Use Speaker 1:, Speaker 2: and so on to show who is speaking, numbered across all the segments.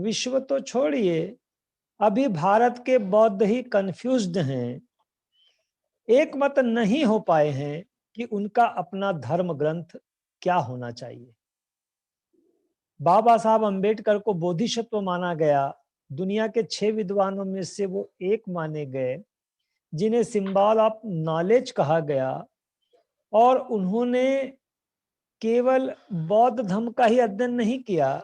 Speaker 1: विश्व तो छोड़िए, अभी भारत के बौद्ध ही कंफ्यूज्ड हैं, एक मत नहीं हो पाए हैं कि उनका अपना धर्म ग्रंथ क्या होना चाहिए। बाबा साहब अंबेडकर को बोधिसत्व माना गया, दुनिया के 6 विद्वानों में से वो एक माने गए, जिन्हें सिंबल ऑफ नॉलेज कहा गया, और उन्होंने केवल बौद्ध धर्म का ही अध्ययन नहीं किया,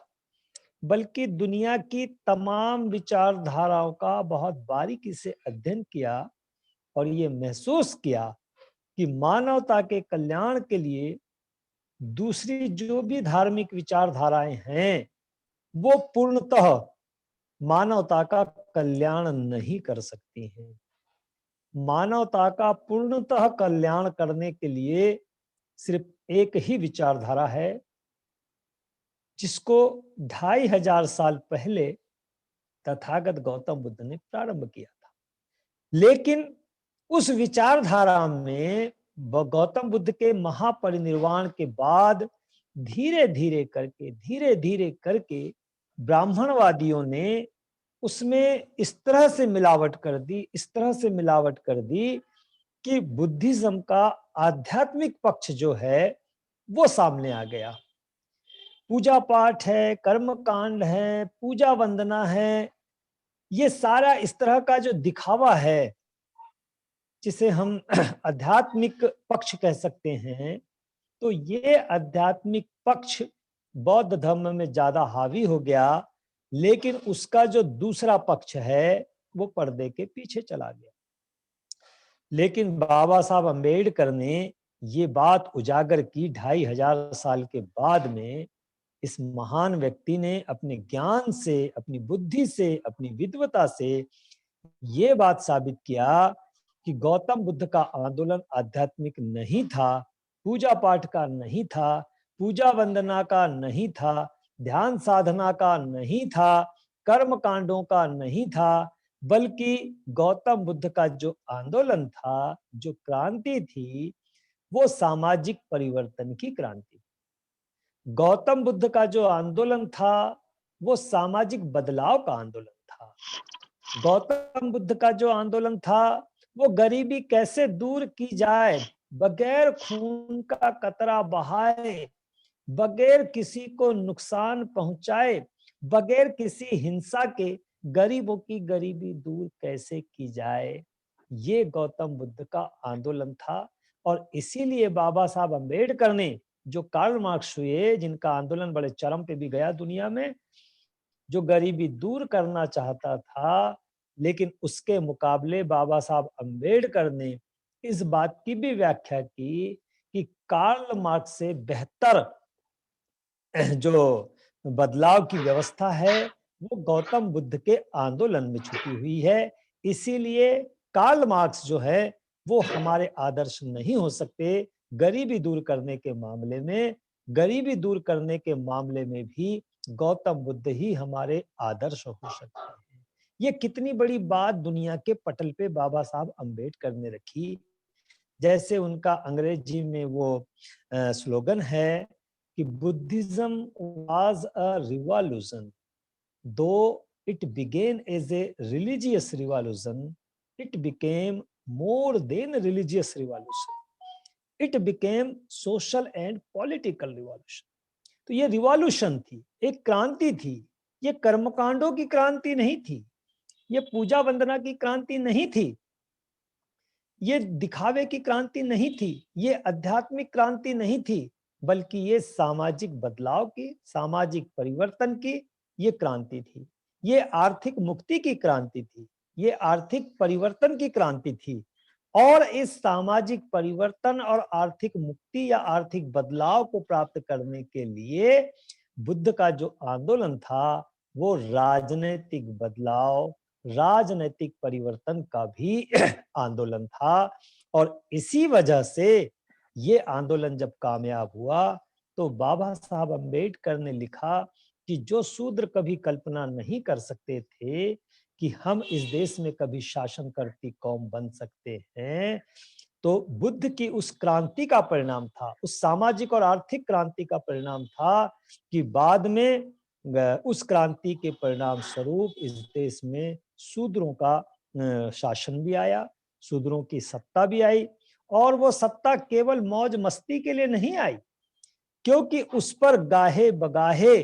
Speaker 1: बल्कि दुनिया की तमाम विचारधाराओं का बहुत बारीकी से अध्ययन किया और ये महसूस किया कि मानवता के कल्याण के लिए दूसरी जो भी धार्मिक विचारधाराएं हैं वो पूर्णतः मानवता का कल्याण नहीं कर सकती हैं। मानवता का पूर्णतः कल्याण करने के लिए सिर्फ एक ही विचारधारा है, जिसको 2500 साल पहले तथागत गौतम बुद्ध ने प्रारंभ किया था। लेकिन उस विचारधारा में गौतम बुद्ध के महापरिनिर्वाण के बाद धीरे धीरे करके ब्राह्मणवादियों ने उसमें इस तरह से मिलावट कर दी कि बुद्धिज्म का आध्यात्मिक पक्ष जो है वो सामने आ गया। पूजा पाठ है, कर्म कांड है, पूजा वंदना है, ये सारा इस तरह का जो दिखावा है, जिसे हम आध्यात्मिक पक्ष कह सकते हैं, तो ये आध्यात्मिक पक्ष बौद्ध धर्म में ज्यादा हावी हो गया, लेकिन उसका जो दूसरा पक्ष है वो पर्दे के पीछे चला गया। लेकिन बाबा साहब अंबेडकर ने ये बात उजागर की 2500 साल के बाद में। इस महान व्यक्ति ने अपने ज्ञान से, अपनी बुद्धि से, अपनी विद्वता से ये बात साबित किया कि गौतम बुद्ध का आंदोलन आध्यात्मिक नहीं था, पूजा पाठ का नहीं था, पूजा वंदना का नहीं था, ध्यान साधना का नहीं था, कर्म कांडों का नहीं था, बल्कि गौतम बुद्ध का जो आंदोलन था, जो क्रांति थी, वो सामाजिक परिवर्तन की क्रांति। गौतम बुद्ध का जो आंदोलन था वो सामाजिक बदलाव का आंदोलन था। गौतम बुद्ध का जो आंदोलन था वो गरीबी कैसे दूर की जाए, बगैर खून का कतरा बहाए, बगैर किसी को नुकसान पहुंचाए, बगैर किसी हिंसा के गरीबों की गरीबी दूर कैसे की जाए, ये गौतम बुद्ध का आंदोलन था। और इसीलिए बाबा साहब अंबेडकर ने, जो कार्ल मार्क्स हुए, जिनका आंदोलन बड़े चरम पे भी गया दुनिया में, जो गरीबी दूर करना चाहता था, लेकिन उसके मुकाबले बाबा साहब अंबेडकर ने इस बात की भी व्याख्या की कि कार्ल मार्क्स से बेहतर जो बदलाव की व्यवस्था है वो गौतम बुद्ध के आंदोलन में छुपी हुई है। इसीलिए कार्ल मार्क्स जो है वो हमारे आदर्श नहीं हो सकते। गरीबी दूर करने के मामले में, गरीबी दूर करने के मामले में भी गौतम बुद्ध ही हमारे आदर्श हो सकते हैं। ये कितनी बड़ी बात दुनिया के पटल पे बाबा साहब अंबेडकर ने रखी। जैसे उनका अंग्रेजी में वो स्लोगन है कि Buddhism was a revolution, though it began as a religious revolution, it became more than religious revolution, it became social and political revolution. तो ये रिवॉल्यूशन थी, एक क्रांति थी। ये कर्मकांडों की क्रांति नहीं थी, ये पूजा वंदना की क्रांति नहीं थी, ये दिखावे की क्रांति नहीं थी, ये आध्यात्मिक क्रांति नहीं थी, बल्कि ये सामाजिक बदलाव की, सामाजिक परिवर्तन की ये क्रांति थी। ये आर्थिक मुक्ति की क्रांति थी, ये आर्थिक परिवर्तन की क्रांति थी। और इस सामाजिक परिवर्तन और आर्थिक मुक्ति या आर्थिक बदलाव को प्राप्त करने के लिए बुद्ध का जो आंदोलन था वो राजनीतिक बदलाव, राजनीतिक परिवर्तन का भी आंदोलन था। और इसी वजह से ये आंदोलन जब कामयाब हुआ तो बाबा साहब अंबेडकर ने लिखा कि जो शूद्र कभी कल्पना नहीं कर सकते थे कि हम इस देश में कभी शासन करती कौम बन सकते हैं, तो बुद्ध की उस क्रांति का परिणाम था, उस सामाजिक और आर्थिक क्रांति का परिणाम था कि बाद में उस क्रांति के परिणाम स्वरूप इस देश में शूद्रों का शासन भी आया, शूद्रों की सत्ता भी आई। और वो सत्ता केवल मौज मस्ती के लिए नहीं आई, क्योंकि उस पर गाहे बगाहे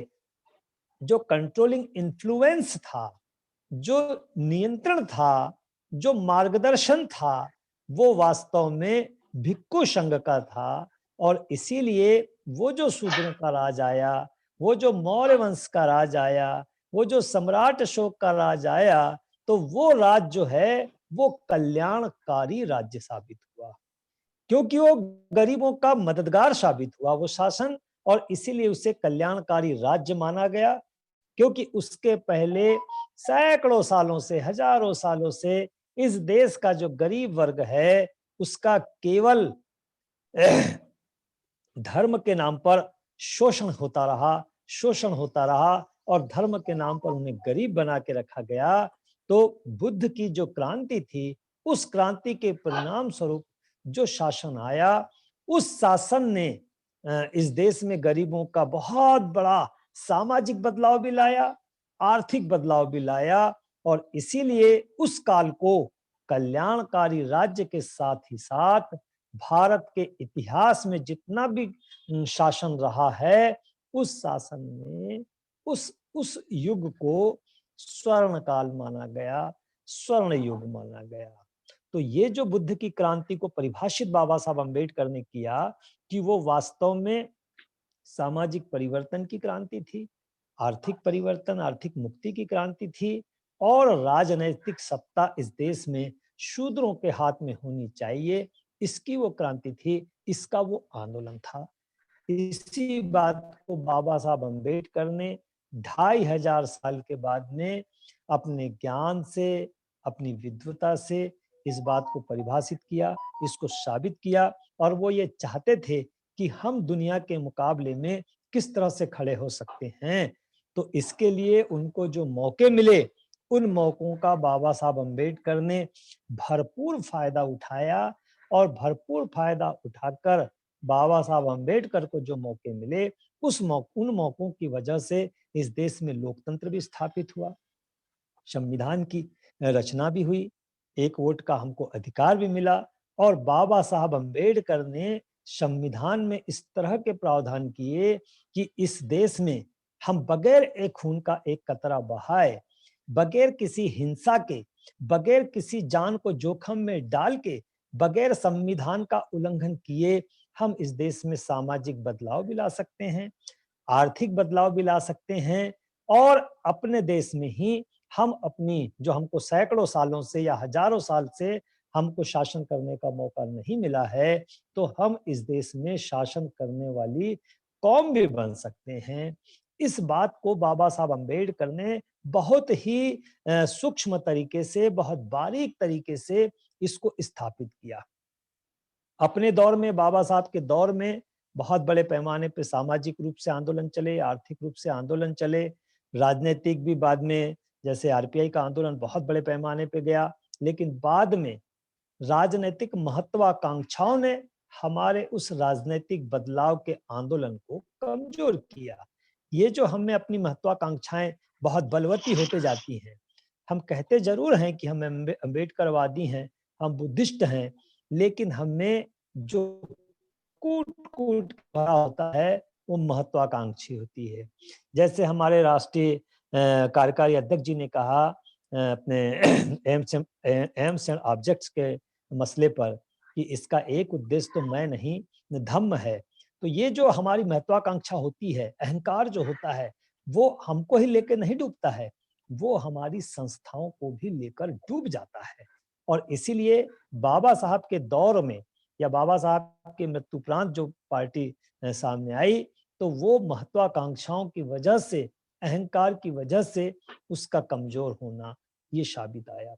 Speaker 1: जो कंट्रोलिंग इन्फ्लुएंस था, जो नियंत्रण था, जो मार्गदर्शन था, वो वास्तव में भिक्खु संघ का था। और इसीलिए वो जो शूद्रों का राज आया, वो जो मौर्य वंश का राज आया, वो जो सम्राट अशोक का राज आया, तो वो राज जो है वो कल्याणकारी राज्य साबित हुआ, क्योंकि वो गरीबों का मददगार साबित हुआ वो शासन। और इसीलिए उसे कल्याणकारी राज्य माना गया, क्योंकि उसके पहले सैकड़ों सालों से, हजारों सालों से इस देश का जो गरीब वर्ग है उसका केवल धर्म के नाम पर शोषण होता रहा, शोषण होता रहा, और धर्म के नाम पर उन्हें गरीब बना के रखा गया। तो बुद्ध की जो क्रांति थी, उस क्रांति के परिणाम स्वरूप जो शासन आया, उस शासन ने इस देश में गरीबों का बहुत बड़ा सामाजिक बदलाव भी लाया, आर्थिक बदलाव भी लाया। और इसीलिए उस काल को कल्याणकारी राज्य के साथ ही साथ भारत के इतिहास में जितना भी शासन रहा है, उस शासन में उस युग को स्वर्ण काल माना गया, स्वर्ण युग माना गया। तो ये जो बुद्ध की क्रांति को परिभाषित बाबा साहब अम्बेडकर ने किया कि वो वास्तव में सामाजिक परिवर्तन की क्रांति थी, आर्थिक परिवर्तन, आर्थिक मुक्ति की क्रांति थी, और राजनैतिक सत्ता इस देश में शूद्रों के हाथ में होनी चाहिए, इसकी वो क्रांति थी, इसका वो आंदोलन था। इसी बात को बाबा साहब अम्बेडकर ने 2500 साल के बाद में अपने ज्ञान से, अपनी विद्वता से इस बात को परिभाषित किया, इसको साबित किया। और वो ये चाहते थे कि हम दुनिया के मुकाबले में किस तरह से खड़े हो सकते हैं। तो इसके लिए उनको जो मौके मिले, उन मौकों का बाबा साहब अम्बेडकर ने भरपूर फायदा उठाया, और भरपूर फायदा उठाकर बाबा साहब अम्बेडकर को जो मौके मिले, उन मौकों की वजह से इस देश में लोकतंत्र भी स्थापित हुआ, संविधान की रचना भी हुई, एक वोट का हमको अधिकार भी मिला। और बाबा साहब अम्बेडकर ने संविधान में इस तरह के प्रावधान किए कि इस देश में हम बगैर एक खून का एक कतरा बहाए, बगैर किसी हिंसा के, बगैर किसी जान को जोखिम में डाल के, बगैर संविधान का उल्लंघन किए हम इस देश में सामाजिक बदलाव भी ला सकते हैं, आर्थिक बदलाव भी ला सकते हैं। और अपने देश में ही हम अपनी जो हमको सैकड़ों सालों से या हजारों साल से हमको शासन करने का मौका नहीं मिला है, तो हम इस देश में शासन करने वाली कौम भी बन सकते हैं। इस बात को बाबा साहब अम्बेडकर ने बहुत ही सूक्ष्म तरीके से, बहुत बारीक तरीके से इसको स्थापित किया। अपने दौर में, बाबा साहब के दौर में बहुत बड़े पैमाने पे सामाजिक रूप से आंदोलन चले, आर्थिक रूप से आंदोलन चले, राजनीतिक भी बाद में, जैसे आरपीआई का आंदोलन बहुत बड़े पैमाने पे गया। लेकिन बाद में राजनीतिक महत्वाकांक्षाओं ने हमारे उस राजनीतिक बदलाव के आंदोलन को कमजोर किया। ये जो हमें अपनी महत्वाकांक्षाएं बहुत बलवती होते जाती हैं, हम कहते जरूर हैं कि हम अम्बेडकरवादी हैं, हम बुद्धिस्ट हैं, लेकिन हमें जो कूट कूट भरा होता है वो महत्वाकांक्षी होती है। जैसे हमारे राष्ट्रीय कार्यकारी अध्यक्ष जी ने कहा अपने एम्स एंड ऑब्जेक्ट्स के मसले पर कि इसका एक उद्देश्य तो मैं नहीं, धम्म है। तो ये जो हमारी महत्वाकांक्षा होती है, अहंकार जो होता है, वो हमको ही लेकर नहीं डूबता है, वो हमारी संस्थाओं को भी लेकर डूब जाता है। और इसीलिए बाबा साहब के दौर में या बाबा साहब के मृत्युपरांत जो पार्टी सामने आई, तो वो महत्वाकांक्षाओं की वजह से, अहंकार की वजह से उसका कमजोर होना ये साबित आया।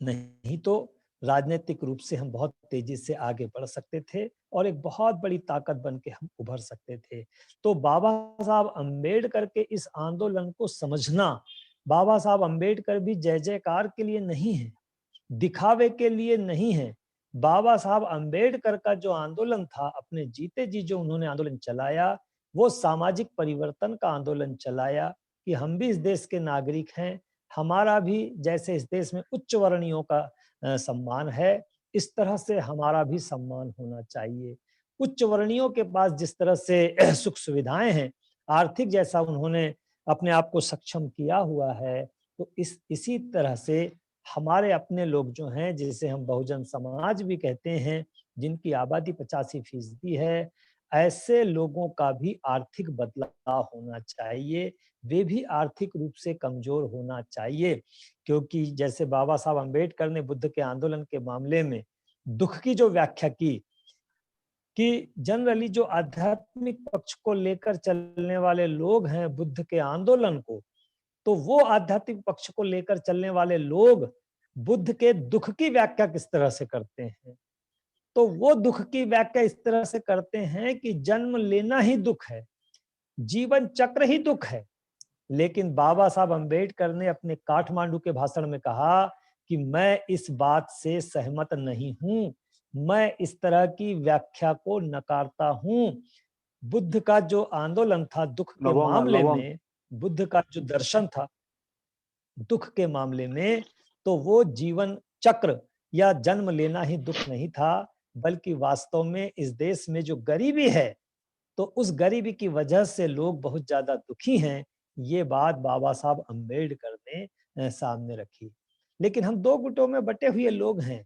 Speaker 1: नहीं तो राजनीतिक रूप से हम बहुत तेजी से आगे बढ़ सकते थे और एक बहुत बड़ी ताकत बन के हम उभर सकते थे। तो बाबा साहब अम्बेडकर के इस आंदोलन को समझना, बाबा साहब अम्बेडकर भी जय जयकार के लिए नहीं है, दिखावे के लिए नहीं है। बाबा साहब अम्बेडकर का जो आंदोलन था, अपने जीते जी जो उन्होंने आंदोलन चलाया, वो सामाजिक परिवर्तन का आंदोलन चलाया कि हम भी इस देश के नागरिक हैं, हमारा भी जैसे इस देश में उच्च वर्णीयों का सम्मान है, इस तरह से हमारा भी सम्मान होना चाहिए। उच्च वर्णीयों के पास जिस तरह से सुख सुविधाएं हैं, आर्थिक जैसा उन्होंने अपने आप को सक्षम किया हुआ है, तो इसी तरह से हमारे अपने लोग जो हैं, जिसे हम बहुजन समाज भी कहते हैं, जिनकी आबादी 85% है, ऐसे लोगों का भी आर्थिक बदलाव होना चाहिए। वे भी आर्थिक रूप से कमजोर होना चाहिए, क्योंकि जैसे बाबा साहब अम्बेडकर ने बुद्ध के आंदोलन के मामले में दुख की जो व्याख्या की कि जनरली जो आध्यात्मिक पक्ष को लेकर चलने वाले लोग हैं बुद्ध के आंदोलन को, तो वो आध्यात्मिक पक्ष को लेकर चलने वाले लोग बुद्ध के दुख की व्याख्या किस तरह से करते हैं। तो वो दुख की व्याख्या इस तरह से करते हैं कि जन्म लेना ही दुख है, जीवन चक्र ही दुख है। लेकिन बाबा साहब अम्बेडकर ने अपने काठमांडू के भाषण में कहा कि मैं इस बात से सहमत नहीं हूं, मैं इस तरह की व्याख्या को नकारता हूं। बुद्ध का जो आंदोलन था दुख के मामले में, बुद्ध का जो दर्शन था दुख के मामले में, तो वो जीवन चक्र या जन्म लेना ही दुख नहीं था, बल्कि वास्तव में इस देश में जो गरीबी है, तो उस गरीबी की वजह से लोग बहुत ज्यादा दुखी हैं। ये बात बाबा साहब अम्बेडकर ने सामने रखी। लेकिन हम दो गुटों में बटे हुए लोग हैं।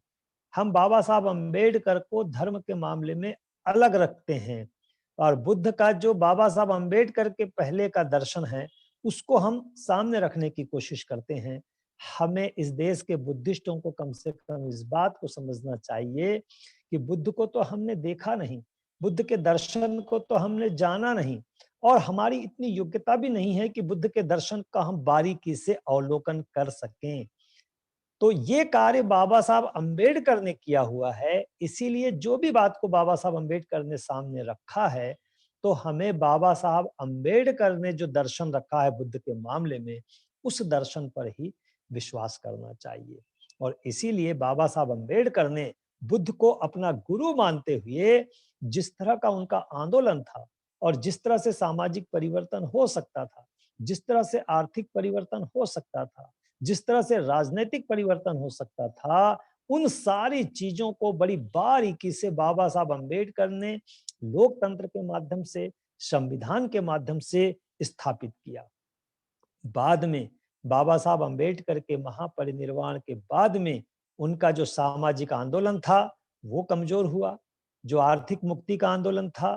Speaker 1: हम बाबा साहब अम्बेडकर को धर्म के मामले में अलग रखते हैं, और बुद्ध का जो बाबा साहब अम्बेडकर के पहले का दर्शन है उसको हम सामने रखने की कोशिश करते हैं। हमें इस देश के बुद्धिस्टों को कम से कम इस बात को समझना चाहिए कि बुद्ध को तो हमने देखा नहीं, बुद्ध के दर्शन को तो हमने जाना नहीं, और हमारी इतनी योग्यता भी नहीं है कि बुद्ध के दर्शन का हम बारीकी से अवलोकन कर सकें। तो ये कार्य बाबा साहब अम्बेडकर ने किया हुआ है, इसीलिए जो भी बात को बाबा साहब अम्बेडकर ने सामने रखा है, तो हमें बाबा साहब अम्बेडकर ने जो दर्शन रखा है बुद्ध के मामले में, उस दर्शन पर ही विश्वास करना चाहिए। और इसीलिए बाबा साहब अम्बेडकर ने बुद्ध को अपना गुरु मानते हुए जिस तरह का उनका आंदोलन था, और जिस तरह से सामाजिक परिवर्तन हो सकता था, जिस तरह से आर्थिक परिवर्तन हो सकता था, जिस तरह से राजनीतिक परिवर्तन हो सकता था, उन सारी चीजों को बड़ी बारीकी से बाबा साहब अम्बेडकर ने लोकतंत्र के माध्यम से, संविधान के माध्यम से स्थापित किया। बाद में बाबा साहब अम्बेडकर के महापरिनिर्वाण के बाद में उनका जो सामाजिक आंदोलन था वो कमजोर हुआ, जो आर्थिक मुक्ति का आंदोलन था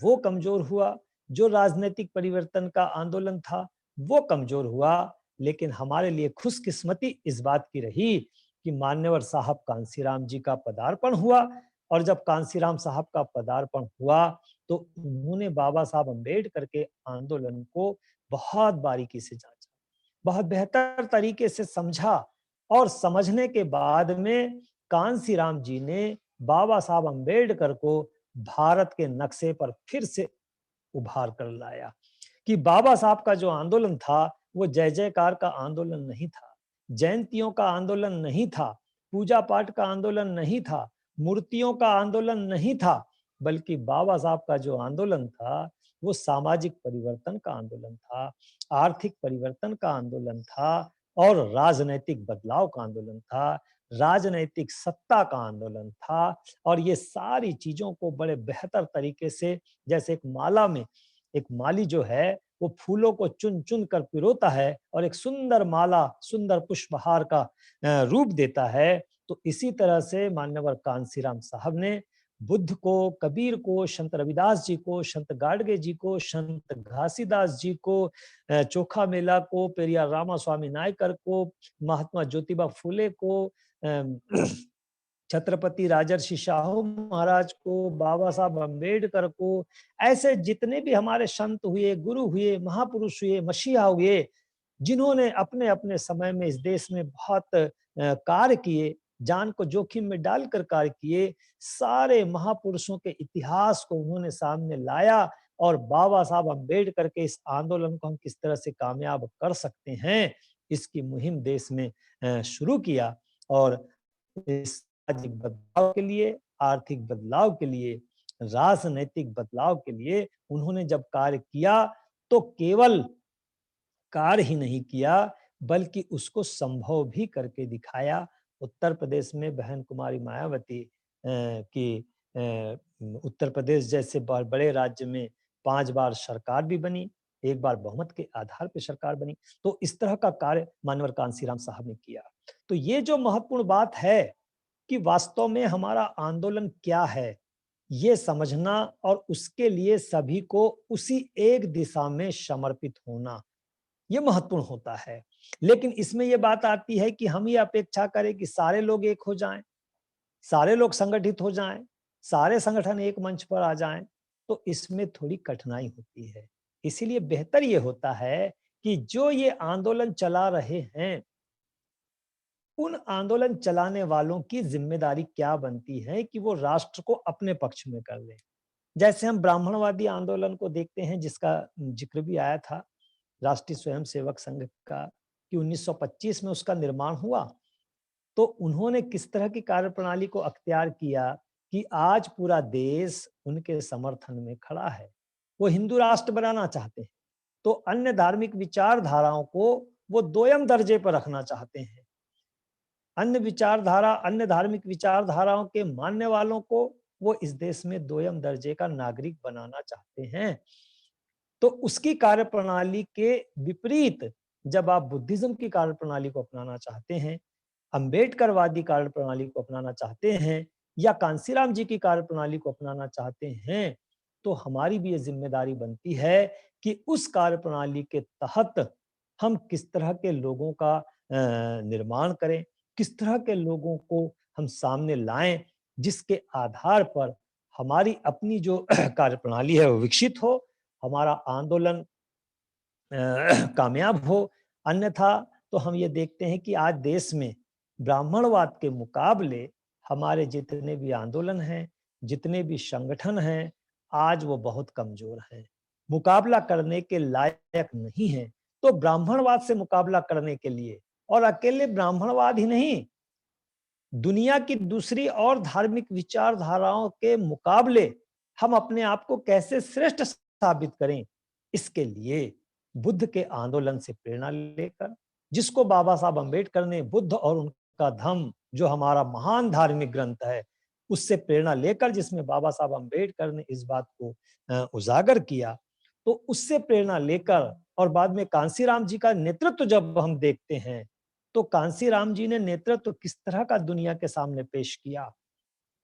Speaker 1: वो कमजोर हुआ, जो राजनीतिक परिवर्तन का आंदोलन था वो कमजोर हुआ। लेकिन हमारे लिए खुशकिस्मती इस बात की रही कि मान्यवर साहब कांसीराम जी का पदार्पण हुआ, और जब कांसीराम साहब का पदार्पण हुआ तो उन्होंने बाबा साहब अम्बेडकर के आंदोलन को बहुत बारीकी से जांचा, बहुत बेहतर तरीके से समझा, और समझने के बाद में कांसीराम जी ने बाबा साहब अम्बेडकर को भारत के नक्शे पर फिर से उभार कर लाया कि बाबा साहब का जो आंदोलन था वो जय जयकार का आंदोलन नहीं था, जयंतियों का आंदोलन नहीं था, पूजा पाठ का आंदोलन नहीं था, मूर्तियों का आंदोलन नहीं था, बल्कि बाबा साहब का जो आंदोलन था वो सामाजिक परिवर्तन का आंदोलन था, आर्थिक परिवर्तन का आंदोलन था, और राजनैतिक बदलाव का आंदोलन था, राजनैतिक सत्ता का आंदोलन था। और ये सारी चीजों को बड़े बेहतर तरीके से, जैसे एक माला में एक माली जो है वो फूलों को चुन चुन कर पिरोता है और एक सुंदर माला, सुंदर पुष्पहार का रूप देता है, तो इसी तरह से मान्यवर कांसीराम साहब ने बुद्ध को, कबीर को, संत रविदास जी को, संत गाडगे जी को, संत घासीदास जी को, चोखा मेला को, पेरियार रामा स्वामी नायकर को, महात्मा ज्योतिबा फुले को, छत्रपति राजर्षि शाहू महाराज को, बाबा साहब अम्बेडकर को, ऐसे जितने भी हमारे संत हुए, गुरु हुए, महापुरुष हुए, मसीहा हुए, जिन्होंने अपने अपने समय में इस देश में बहुत कार्य किए, जान को जोखिम में डालकर कार्य किए, सारे महापुरुषों के इतिहास को उन्होंने सामने लाया, और बाबा साहब अम्बेडकर के इस आंदोलन को हम किस तरह से कामयाब कर सकते हैं, इसकी मुहिम देश में शुरू किया। और इस सामाजिक बदलाव के लिए, आर्थिक बदलाव के लिए राजनैतिक बदलाव के लिए उन्होंने जब कार्य किया तो केवल कार्य ही नहीं किया बल्कि उसको संभव भी करके दिखाया। उत्तर प्रदेश में बहन कुमारी मायावती की उत्तर प्रदेश जैसे बड़े राज्य में 5 बार सरकार भी बनी, 1 बार बहुमत के आधार पर सरकार बनी। तो इस तरह का कार्य मानवर कांशीराम साहब ने किया। तो ये जो महत्वपूर्ण बात है कि वास्तव में हमारा आंदोलन क्या है, ये समझना और उसके लिए सभी को उसी एक दिशा में समर्पित होना, ये महत्वपूर्ण होता है। लेकिन इसमें ये बात आती है कि हम ये अपेक्षा करें कि सारे लोग एक हो जाएं, सारे लोग संगठित हो जाएं, सारे संगठन एक मंच पर आ जाएं, तो इसमें थोड़ी कठिनाई होती है। इसीलिए बेहतर ये होता है कि जो ये आंदोलन चला रहे हैं, उन आंदोलन चलाने वालों की जिम्मेदारी क्या बनती है कि वो राष्ट्र को अपने पक्ष में कर लें। जैसे हम ब्राह्मणवादी आंदोलन को देखते हैं, जिसका जिक्र भी आया था राष्ट्रीय स्वयंसेवक संघ का, कि 1925 में उसका निर्माण हुआ। तो उन्होंने किस तरह की कार्यप्रणाली को अख्तियार किया कि आज पूरा देश उनके समर्थन में खड़ा है। वो हिंदू राष्ट्र बनाना चाहते हैं, तो अन्य धार्मिक विचारधाराओं को वो दोयम दर्जे पर रखना चाहते हैं। अन्य धार्मिक विचारधाराओं के मानने वालों को वो इस देश में दोयम दर्जे का नागरिक बनाना चाहते हैं। तो उसकी कार्यप्रणाली के विपरीत जब आप बुद्धिज्म की कार्यप्रणाली को अपनाना चाहते हैं, अंबेडकरवादी कार्यप्रणाली को अपनाना चाहते हैं, या कांसीराम जी की कार्यप्रणाली को अपनाना चाहते हैं, तो हमारी भी ये जिम्मेदारी बनती है कि उस कार्यप्रणाली के तहत हम किस तरह के लोगों का निर्माण करें, किस तरह के लोगों को हम सामने लाएं, जिसके आधार पर हमारी अपनी जो कार्यप्रणाली है वो विकसित हो, हमारा आंदोलन कामयाब हो। अन्यथा तो हम ये देखते हैं कि आज देश में ब्राह्मणवाद के मुकाबले हमारे जितने भी आंदोलन हैं, जितने भी संगठन हैं, आज वो बहुत कमजोर हैं, मुकाबला करने के लायक नहीं है। तो ब्राह्मणवाद से मुकाबला करने के लिए, और अकेले ब्राह्मणवाद ही नहीं, दुनिया की दूसरी और धार्मिक विचारधाराओं के मुकाबले हम अपने आप को कैसे श्रेष्ठ साबित करें, इसके लिए बुद्ध के आंदोलन से प्रेरणा लेकर, जिसको बाबा साहब अम्बेडकर ने बुद्ध और उनका धम्म, जो हमारा महान धार्मिक ग्रंथ है, उससे प्रेरणा लेकर, जिसमें बाबा साहब अम्बेडकर ने इस बात को उजागर किया, तो उससे प्रेरणा लेकर और बाद में कांसीराम जी का नेतृत्व जब हम देखते हैं, तो कांसीराम जी ने नेतृत्व किस तरह का दुनिया के सामने पेश किया,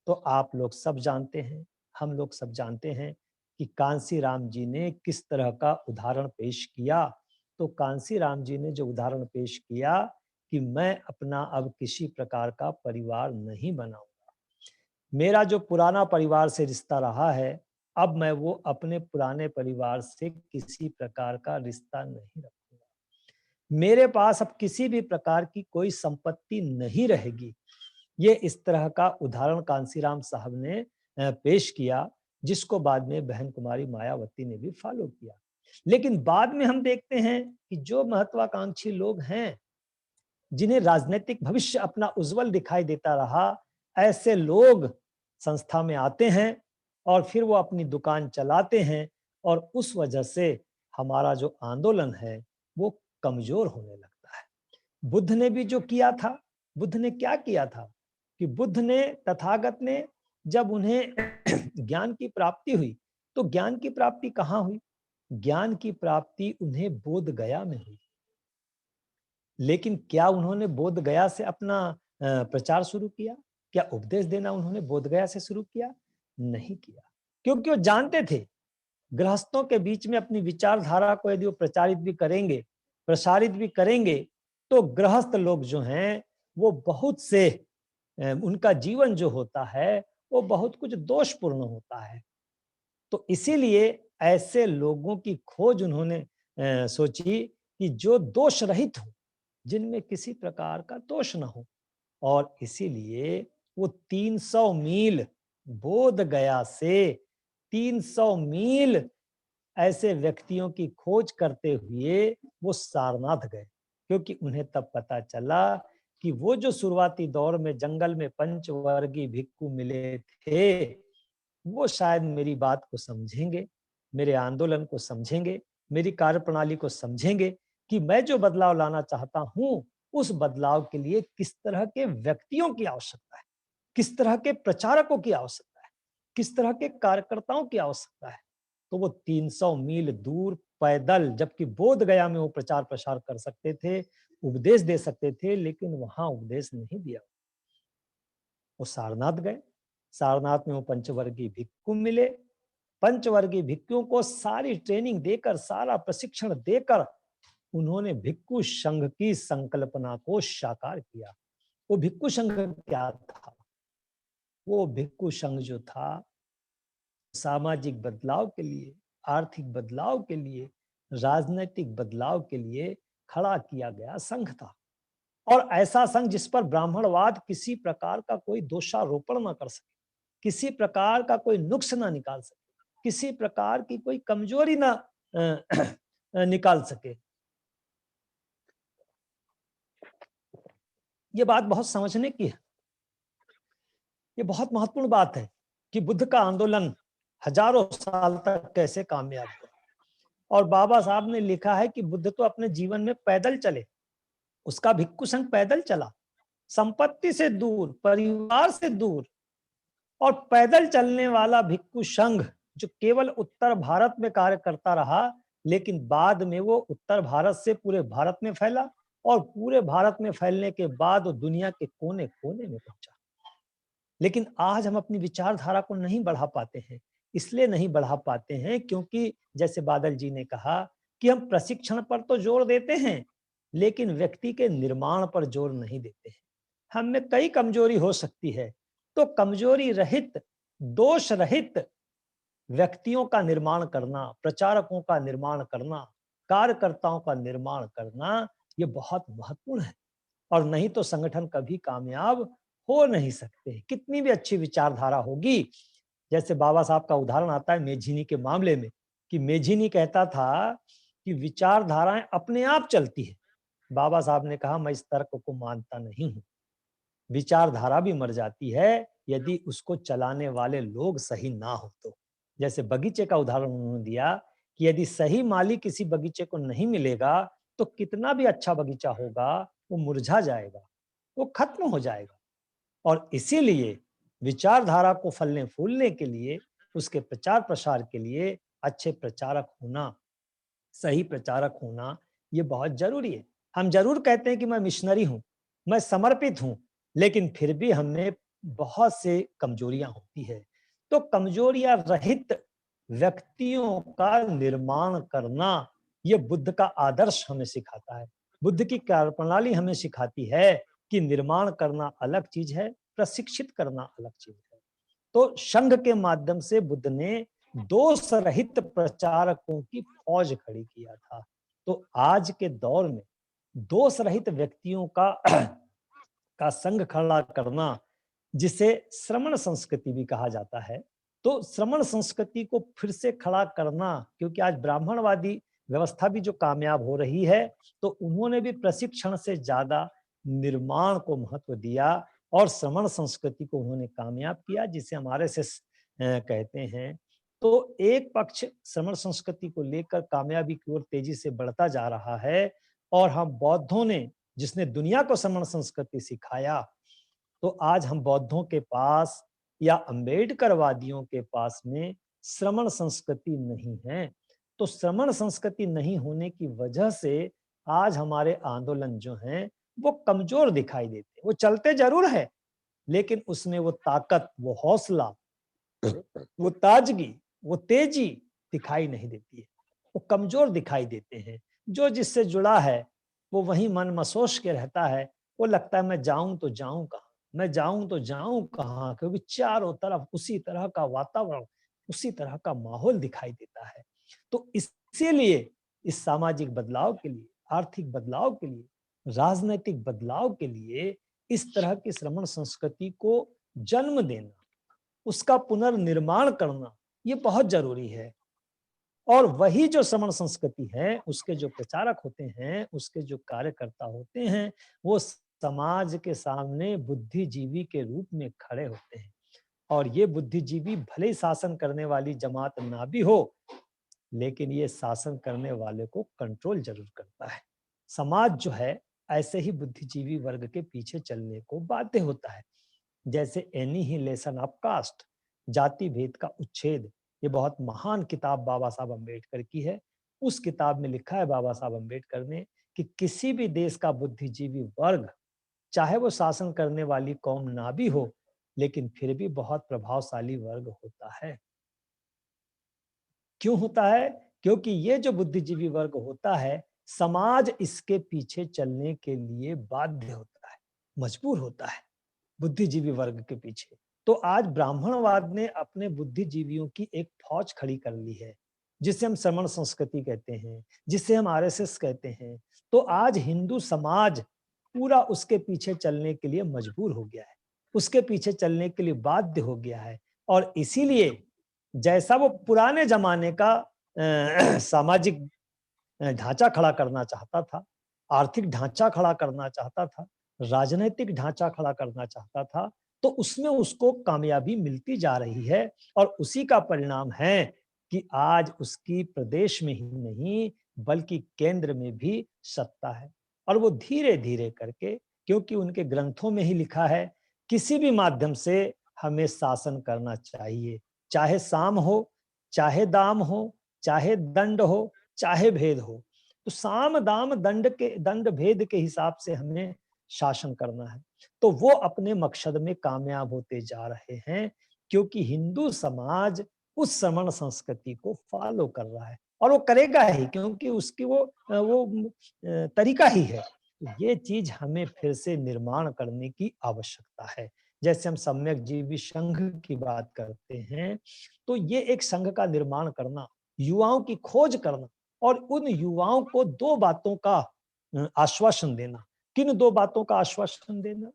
Speaker 1: तो आप लोग सब जानते हैं, हम लोग सब जानते हैं कि कांसीराम जी ने किस तरह का उदाहरण पेश किया। तो कांसीराम जी ने जो उदाहरण पेश किया कि मैं अपना अब किसी प्रकार का परिवार नहीं बनाऊंगा, मेरा जो पुराना परिवार से रिश्ता रहा है, अब मैं वो अपने पुराने परिवार से किसी प्रकार का रिश्ता नहीं रखूंगा, मेरे पास अब किसी भी प्रकार की कोई संपत्ति नहीं रहेगी। ये इस तरह का उदाहरण कांसीराम साहब ने पेश किया, जिसको बाद में बहन कुमारी मायावती ने भी फॉलो किया। लेकिन बाद में हम देखते हैं कि जो महत्वाकांक्षी लोग हैं, जिन्हें राजनीतिक भविष्य अपना उज्जवल दिखाई देता रहा, ऐसे लोग संस्था में आते हैं और फिर वो अपनी दुकान चलाते हैं, और उस वजह से हमारा जो आंदोलन है वो कमजोर होने लगता है। बुद्ध ने भी जो किया था, बुद्ध ने क्या किया था कि बुद्ध ने, तथागत ने, जब उन्हें ज्ञान की प्राप्ति हुई, तो ज्ञान की प्राप्ति कहाँ हुई? ज्ञान की प्राप्ति उन्हें बोध गया में हुई। लेकिन क्या उन्होंने बोध गया से अपना प्रचार शुरू किया? क्या उपदेश देना उन्होंने बोध गया से शुरू किया? नहीं किया, क्योंकि वो जानते थे गृहस्थों के बीच में अपनी विचारधारा को यदि वो प्रचारित भी करेंगे, प्रसारित भी करेंगे, तो गृहस्थ लोग जो हैं वो बहुत से उनका जीवन जो होता है वो बहुत कुछ दोषपूर्ण होता है। तो इसीलिए ऐसे लोगों की खोज उन्होंने सोची कि जो दोष रहित हो, जिनमें किसी प्रकार का दोष न हो, और इसीलिए वो 300 मील बोध गया से 300 मील ऐसे व्यक्तियों की खोज करते हुए वो सारनाथ गए, क्योंकि उन्हें तब पता चला कि वो जो शुरुआती दौर में जंगल में पंचवर्गीय भिक्षु मिले थे, वो शायद मेरी बात को समझेंगे, मेरे आंदोलन को समझेंगे, मेरी कार्यप्रणाली को समझेंगे कि मैं जो बदलाव लाना चाहता हूं, उस बदलाव के लिए किस तरह के व्यक्तियों की आवश्यकता है, किस तरह के प्रचारकों की आवश्यकता है, किस तरह के कार्यकर्ताओं की आवश्यकता है। तो वो 300 मील दूर पैदल, जबकि बोध गया में वो प्रचार प्रसार कर सकते थे, उपदेश दे सकते थे, लेकिन वहां उपदेश नहीं दिया। वो सारनाथ गए। सारनाथ में वो पंचवर्गीय भिक्खु मिले। पंचवर्गीय भिक्षुओं को सारी ट्रेनिंग देकर, सारा प्रशिक्षण देकर उन्होंने भिक्षु संघ की संकल्पना को साकार किया। वो भिक्षु संघ क्या था? वो भिक्षु संघ जो था, सामाजिक बदलाव के लिए, आर्थिक बदलाव के लिए, राजनीतिक बदलाव के लिए खड़ा किया गया संघ था। और ऐसा संघ जिस पर ब्राह्मणवाद किसी प्रकार का कोई दोषारोपण न कर सके, किसी प्रकार का कोई नुक्स ना निकाल सके, किसी प्रकार की कोई कमजोरी ना निकाल सके। ये बात बहुत समझने की है। ये बहुत महत्वपूर्ण बात है कि बुद्ध का आंदोलन हजारों साल तक कैसे कामयाब हुआ। और बाबा साहब ने लिखा है कि बुद्ध तो अपने जीवन में पैदल चले, उसका भिक्षु संघ पैदल चला, संपत्ति से दूर, परिवार से दूर। और पैदल चलने वाला भिक्षु संघ जो केवल उत्तर भारत में कार्य करता रहा, लेकिन बाद में वो उत्तर भारत से पूरे भारत में फैला, और पूरे भारत में फैलने के बाद वो दुनिया के कोने कोने में पहुंचा। लेकिन आज हम अपनी विचारधारा को नहीं बढ़ा पाते हैं। इसलिए नहीं बढ़ा पाते हैं क्योंकि जैसे बादल जी ने कहा कि हम प्रशिक्षण पर तो जोर देते हैं, लेकिन व्यक्ति के निर्माण पर जोर नहीं देते हैं। हम में कई कमजोरी हो सकती है, तो कमजोरी रहित, दोष रहित व्यक्तियों का निर्माण करना, प्रचारकों का निर्माण करना, कार्यकर्ताओं का निर्माण करना, ये बहुत महत्वपूर्ण है। और नहीं तो संगठन कभी कामयाब हो नहीं सकते, कितनी भी अच्छी विचारधारा होगी। जैसे बाबा साहब का उदाहरण आता है मेझिनी के मामले में, कि मेझिनी कहता था कि विचारधाराएं अपने आप चलती है। बाबा साहब ने कहा मैं इस तर्क को मानता नहीं हूं। विचारधारा भी मर जाती है यदि उसको चलाने वाले लोग सही ना हो तो। जैसे बगीचे का उदाहरण उन्होंने दिया कि यदि सही माली किसी बगीचे को नहीं मिलेगा, तो कितना भी अच्छा बगीचा होगा वो मुरझा जाएगा, वो खत्म हो जाएगा। और इसीलिए विचारधारा को फलने फूलने के लिए, उसके प्रचार प्रसार के लिए अच्छे प्रचारक होना, सही प्रचारक होना, ये बहुत जरूरी है। हम जरूर कहते हैं कि मैं मिशनरी हूं, मैं समर्पित हूं, लेकिन फिर भी हमें बहुत से कमजोरियां होती है। तो कमजोरियां रहित व्यक्तियों का निर्माण करना, ये बुद्ध का आदर्श हमें सिखाता है। बुद्ध की कार्यप्रणाली हमें सिखाती है कि निर्माण करना अलग चीज है, प्रशिक्षित करना अलग चीज है। तो संघ के माध्यम से बुद्ध ने दोष रहित प्रचारकों की फौज खड़ी किया था। तो आज के दौर में दोष रहित व्यक्तियों का का संघ खड़ा करना, जिसे श्रमण संस्कृति भी कहा जाता है, तो श्रमण संस्कृति को फिर से खड़ा करना, क्योंकि आज ब्राह्मणवादी व्यवस्था भी जो कामयाब हो रही है, तो उन्होंने भी प्रशिक्षण से ज्यादा निर्माण को महत्व दिया और श्रमण संस्कृति को उन्होंने कामयाब किया, जिसे हमारे से कहते हैं। तो एक पक्ष श्रमण संस्कृति को लेकर कामयाबी की ओर तेजी से बढ़ता जा रहा है, और हम बौद्धों ने, जिसने दुनिया को श्रमण संस्कृति सिखाया, तो आज हम बौद्धों के पास या अंबेडकरवादियों के पास में श्रमण संस्कृति नहीं है। तो श्रमण संस्कृति नहीं होने की वजह से आज हमारे आंदोलन जो हैं वो कमजोर दिखाई देते हैं। वो चलते जरूर है, लेकिन उसमें वो ताकत, वो हौसला, वो ताजगी, वो तेजी दिखाई नहीं देती है। वो कमजोर दिखाई देते हैं। जो जिससे जुड़ा है वो वहीं मन मसोस के रहता है। वो लगता है मैं जाऊं तो जाऊं कहाँ, मैं जाऊं तो जाऊं कहाँ, क्योंकि चारों तरफ उसी तरह का वातावरण, उसी तरह का माहौल दिखाई देता है। तो इसीलिए इस सामाजिक बदलाव के लिए, आर्थिक बदलाव के लिए, राजनीतिक बदलाव के लिए इस तरह की श्रमण संस्कृति को जन्म देना, उसका पुनर्निर्माण करना, ये बहुत जरूरी है। और वही जो श्रमण संस्कृति है, उसके जो प्रचारक होते हैं, उसके जो कार्यकर्ता होते हैं, वो समाज के सामने बुद्धिजीवी के रूप में खड़े होते हैं। और ये बुद्धिजीवी भले ही शासन करने वाली जमात ना भी हो, लेकिन ये शासन करने वाले को कंट्रोल जरूर करता है। समाज जो है ऐसे ही बुद्धिजीवी वर्ग के पीछे चलने को बाध्य होता है। जैसे एनिहिलेशन ऑफ कास्ट, जाति भेद का उच्छेद, ये बहुत महान किताब बाबा साहब अम्बेडकर की है। उस किताब में लिखा है बाबा साहब अम्बेडकर ने कि किसी भी देश का बुद्धिजीवी वर्ग, चाहे वो शासन करने वाली कौम ना भी हो, लेकिन फिर भी बहुत प्रभावशाली वर्ग होता है। क्यों होता है? क्योंकि ये जो बुद्धिजीवी वर्ग होता है, समाज इसके पीछे चलने के लिए बाध्य होता है, मजबूर होता है बुद्धिजीवी वर्ग के पीछे। तो आज ब्राह्मणवाद ने अपने बुद्धिजीवियों की एक फौज खड़ी कर ली है, जिसे हम श्रमण संस्कृति कहते हैं, जिसे हम आरएसएस कहते हैं। तो आज हिंदू समाज पूरा उसके पीछे चलने के लिए मजबूर हो गया है, उसके पीछे चलने के लिए बाध्य हो गया है। और इसीलिए जैसा वो पुराने जमाने का सामाजिक ढांचा खड़ा करना चाहता था, आर्थिक ढांचा खड़ा करना चाहता था, राजनीतिक ढांचा खड़ा करना चाहता था, तो उसमें उसको कामयाबी मिलती जा रही है। और उसी का परिणाम है कि आज उसकी प्रदेश में ही नहीं बल्कि केंद्र में भी सत्ता है। और वो धीरे धीरे करके, क्योंकि उनके ग्रंथों में ही लिखा है, किसी भी माध्यम से हमें शासन करना चाहिए, चाहे साम हो, चाहे दाम हो, चाहे दंड हो, चाहे भेद हो। तो साम दाम दंड भेद के हिसाब से हमें शासन करना है। तो वो अपने मकसद में कामयाब होते जा रहे हैं, क्योंकि हिंदू समाज उस श्रमण संस्कृति को फॉलो कर रहा है, और वो करेगा ही, क्योंकि उसकी वो तरीका ही है। ये चीज हमें फिर से निर्माण करने की आवश्यकता है। जैसे हम सम्यक जीवी संघ की बात करते हैं, तो ये एक संघ का निर्माण करना, युवाओं की खोज करना, और उन युवाओं को दो बातों का आश्वासन देना। किन दो बातों का आश्वासन देना?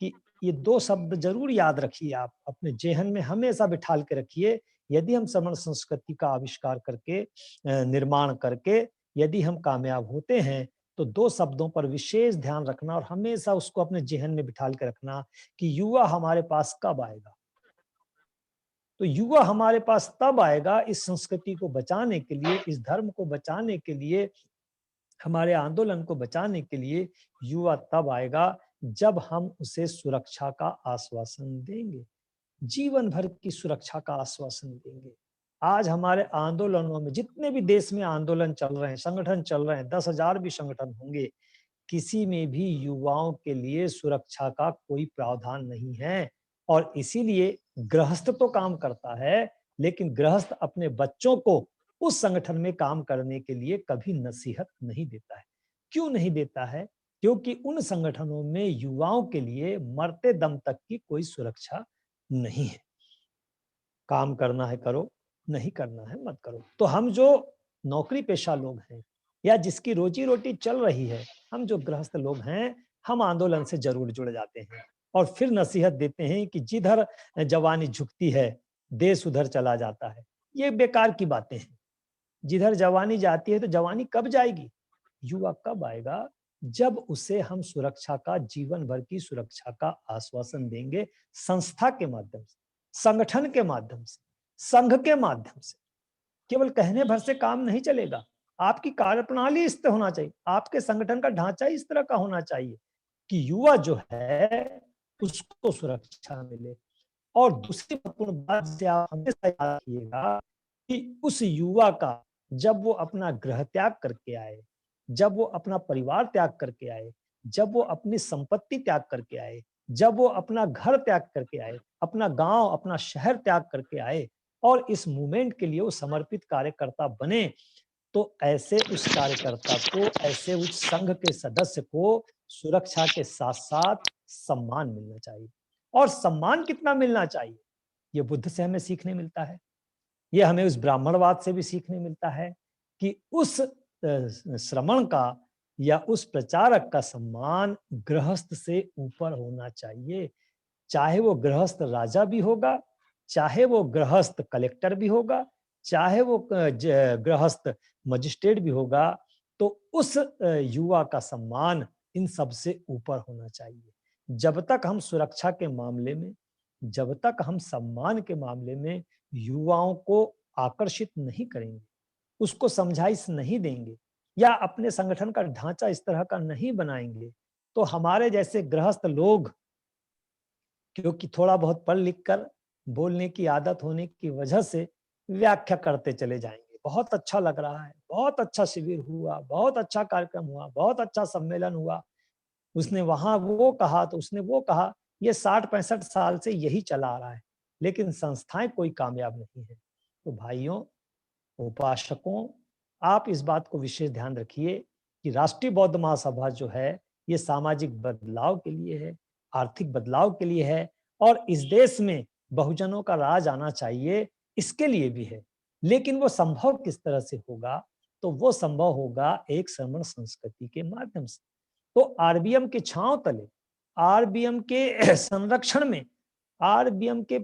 Speaker 1: कि ये दो शब्द जरूर याद रखिए, आप अपने जेहन में हमेशा बिठाल के रखिए। यदि हम श्रमण संस्कृति का आविष्कार करके, निर्माण करके यदि हम कामयाब होते हैं, तो दो शब्दों पर विशेष ध्यान रखना और हमेशा उसको अपने जेहन में बिठाल के रखना कि युवा हमारे पास कब आएगा। तो युवा हमारे पास तब आएगा इस संस्कृति को बचाने के लिए, इस धर्म को बचाने के लिए, हमारे आंदोलन को बचाने के लिए। युवा तब आएगा जब हम उसे सुरक्षा का आश्वासन देंगे, जीवन भर की सुरक्षा का आश्वासन देंगे। आज हमारे आंदोलनों में, जितने भी देश में आंदोलन चल रहे हैं, संगठन चल रहे हैं, 10,000 भी संगठन होंगे, किसी में भी युवाओं के लिए सुरक्षा का कोई प्रावधान नहीं है। और इसीलिए गृहस्थ तो काम करता है, लेकिन गृहस्थ अपने बच्चों को उस संगठन में काम करने के लिए कभी नसीहत नहीं देता है। क्यों नहीं देता है? क्योंकि उन संगठनों में युवाओं के लिए मरते दम तक की कोई सुरक्षा नहीं है। काम करना है करो, नहीं करना है मत करो। तो हम जो नौकरी पेशा लोग हैं, या जिसकी रोजी रोटी चल रही है, हम जो गृहस्थ लोग हैं, हम आंदोलन से जरूर जुड़ जाते हैं और फिर नसीहत देते हैं कि जिधर जवानी झुकती है, देश उधर चला जाता है। ये बेकार की बातें हैं। जिधर जवानी जाती है तो जवानी कब जाएगी? युवा कब आएगा? जब उसे हम सुरक्षा का, जीवन भर की सुरक्षा का आश्वासन देंगे, संस्था के माध्यम से, संगठन के माध्यम से, संघ के माध्यम से। केवल कहने भर से काम नहीं चलेगा। आपकी कार्यप्रणाली इस तरह होना चाहिए, आपके संगठन का ढांचा इस तरह का होना चाहिए कि युवा जो है उसको सुरक्षा मिले। और दूसरी महत्वपूर्ण बात से आप हमेशा याद रखिएगा कि उस युवा का, जब वो अपना गृह त्याग करके आए, जब वो अपना परिवार त्याग करके आए, जब वो अपनी संपत्ति त्याग करके आए, जब वो अपना घर त्याग करके आए, अपना गांव, अपना शहर त्याग करके आए और इस मूवमेंट के लिए वो समर्पित कार्यकर्ता बने, तो ऐसे उस कार्यकर्ता को, ऐसे उस संघ के सदस्य को सुरक्षा के साथ साथ सम्मान मिलना चाहिए। और सम्मान कितना मिलना चाहिए, ये बुद्ध से हमें सीखने मिलता है। ये हमें उस ब्राह्मणवाद से भी सीखने मिलता है कि उस श्रमण का या उस प्रचारक का सम्मान गृहस्थ से ऊपर होना चाहिए। चाहे वो गृहस्थ राजा भी होगा, चाहे वो गृहस्थ कलेक्टर भी होगा, चाहे वो गृहस्थ मजिस्ट्रेट भी होगा, तो उस युवा का सम्मान इन सब से ऊपर होना चाहिए। जब तक हम सुरक्षा के मामले में, जब तक हम सम्मान के मामले में युवाओं को आकर्षित नहीं करेंगे, उसको समझाइश नहीं देंगे या अपने संगठन का ढांचा इस तरह का नहीं बनाएंगे, तो हमारे जैसे गृहस्थ लोग, क्योंकि थोड़ा बहुत पढ़ लिख कर बोलने की आदत होने की वजह से व्याख्या करते चले जाएंगे। बहुत अच्छा लग रहा है, बहुत अच्छा शिविर हुआ, बहुत अच्छा कार्यक्रम हुआ, बहुत अच्छा सम्मेलन हुआ, उसने वहां वो कहा तो उसने वो कहा। ये 60-65 साल से यही चला आ रहा है, लेकिन संस्थाएं कोई कामयाब नहीं है। तो भाइयों, उपासकों, आप इस बात को विशेष ध्यान रखिए कि राष्ट्रीय बौद्ध महासभा जो है, ये सामाजिक बदलाव के लिए है, आर्थिक बदलाव के लिए है, और इस देश में बहुजनों का राज आना चाहिए, इसके लिए भी है। लेकिन वो संभव किस तरह से होगा? तो वो संभव होगा एक श्रमण संस्कृति के माध्यम से। तो आरबीएम के छांव तले, आरबीएम के संरक्षण में, आरबीएम के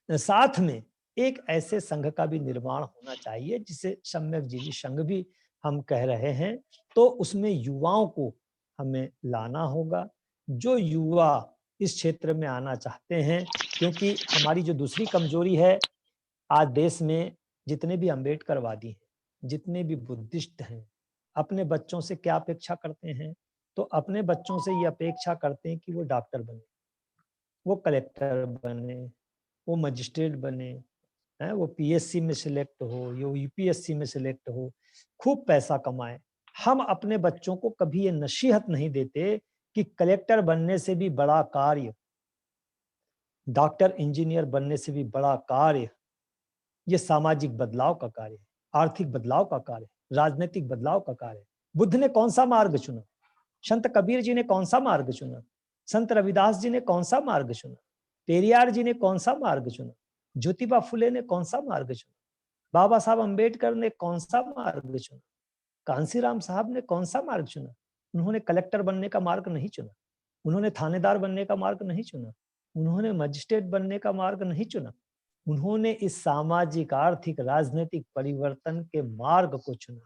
Speaker 1: साथ में एक ऐसे संघ का भी निर्माण होना चाहिए जिसे सम्यक जीवी संघ भी हम कह रहे हैं। तो उसमें युवाओं को हमें लाना होगा, जो युवा इस क्षेत्र में आना चाहते हैं, क्योंकि हमारी जो दूसरी कमजोरी है, आज देश में जितने भी अम्बेडकरवादी हैं, जितने भी बुद्धिस्ट हैं, अपने बच्चों से क्या अपेक्षा करते हैं? तो अपने बच्चों से ये अपेक्षा करते हैं कि वो डॉक्टर बने, वो कलेक्टर बने, वो मजिस्ट्रेट बने, है वो पीएससी में सिलेक्ट हो, ये यूपीएससी में सिलेक्ट हो, खूब पैसा कमाए। हम अपने बच्चों को कभी ये नसीहत नहीं देते कि कलेक्टर बनने से भी बड़ा कार्य, डॉक्टर इंजीनियर बनने से भी बड़ा कार्य, ये सामाजिक बदलाव का कार्य है, आर्थिक बदलाव का कार्य है, राजनीतिक बदलाव का कार्य है। बुद्ध ने कौन सा मार्ग चुना? संत कबीर जी ने कौन सा मार्ग चुना? संत रविदास जी ने कौन सा मार्ग चुना? पेरियार जी ने कौन सा मार्ग चुना? ज्योतिबा फुले ने कौन सा मार्ग चुना? बाबा साहब अंबेडकर ने कौन सा मार्ग चुना? कांसीराम साहब ने कौन सा मार्ग चुना? उन्होंने कलेक्टर बनने का मार्ग नहीं चुना, उन्होंने थानेदार बनने का मार्ग नहीं चुना, उन्होंने मजिस्ट्रेट बनने का मार्ग नहीं चुना। उन्होंने इस सामाजिक, आर्थिक, राजनीतिक परिवर्तन के मार्ग को चुना,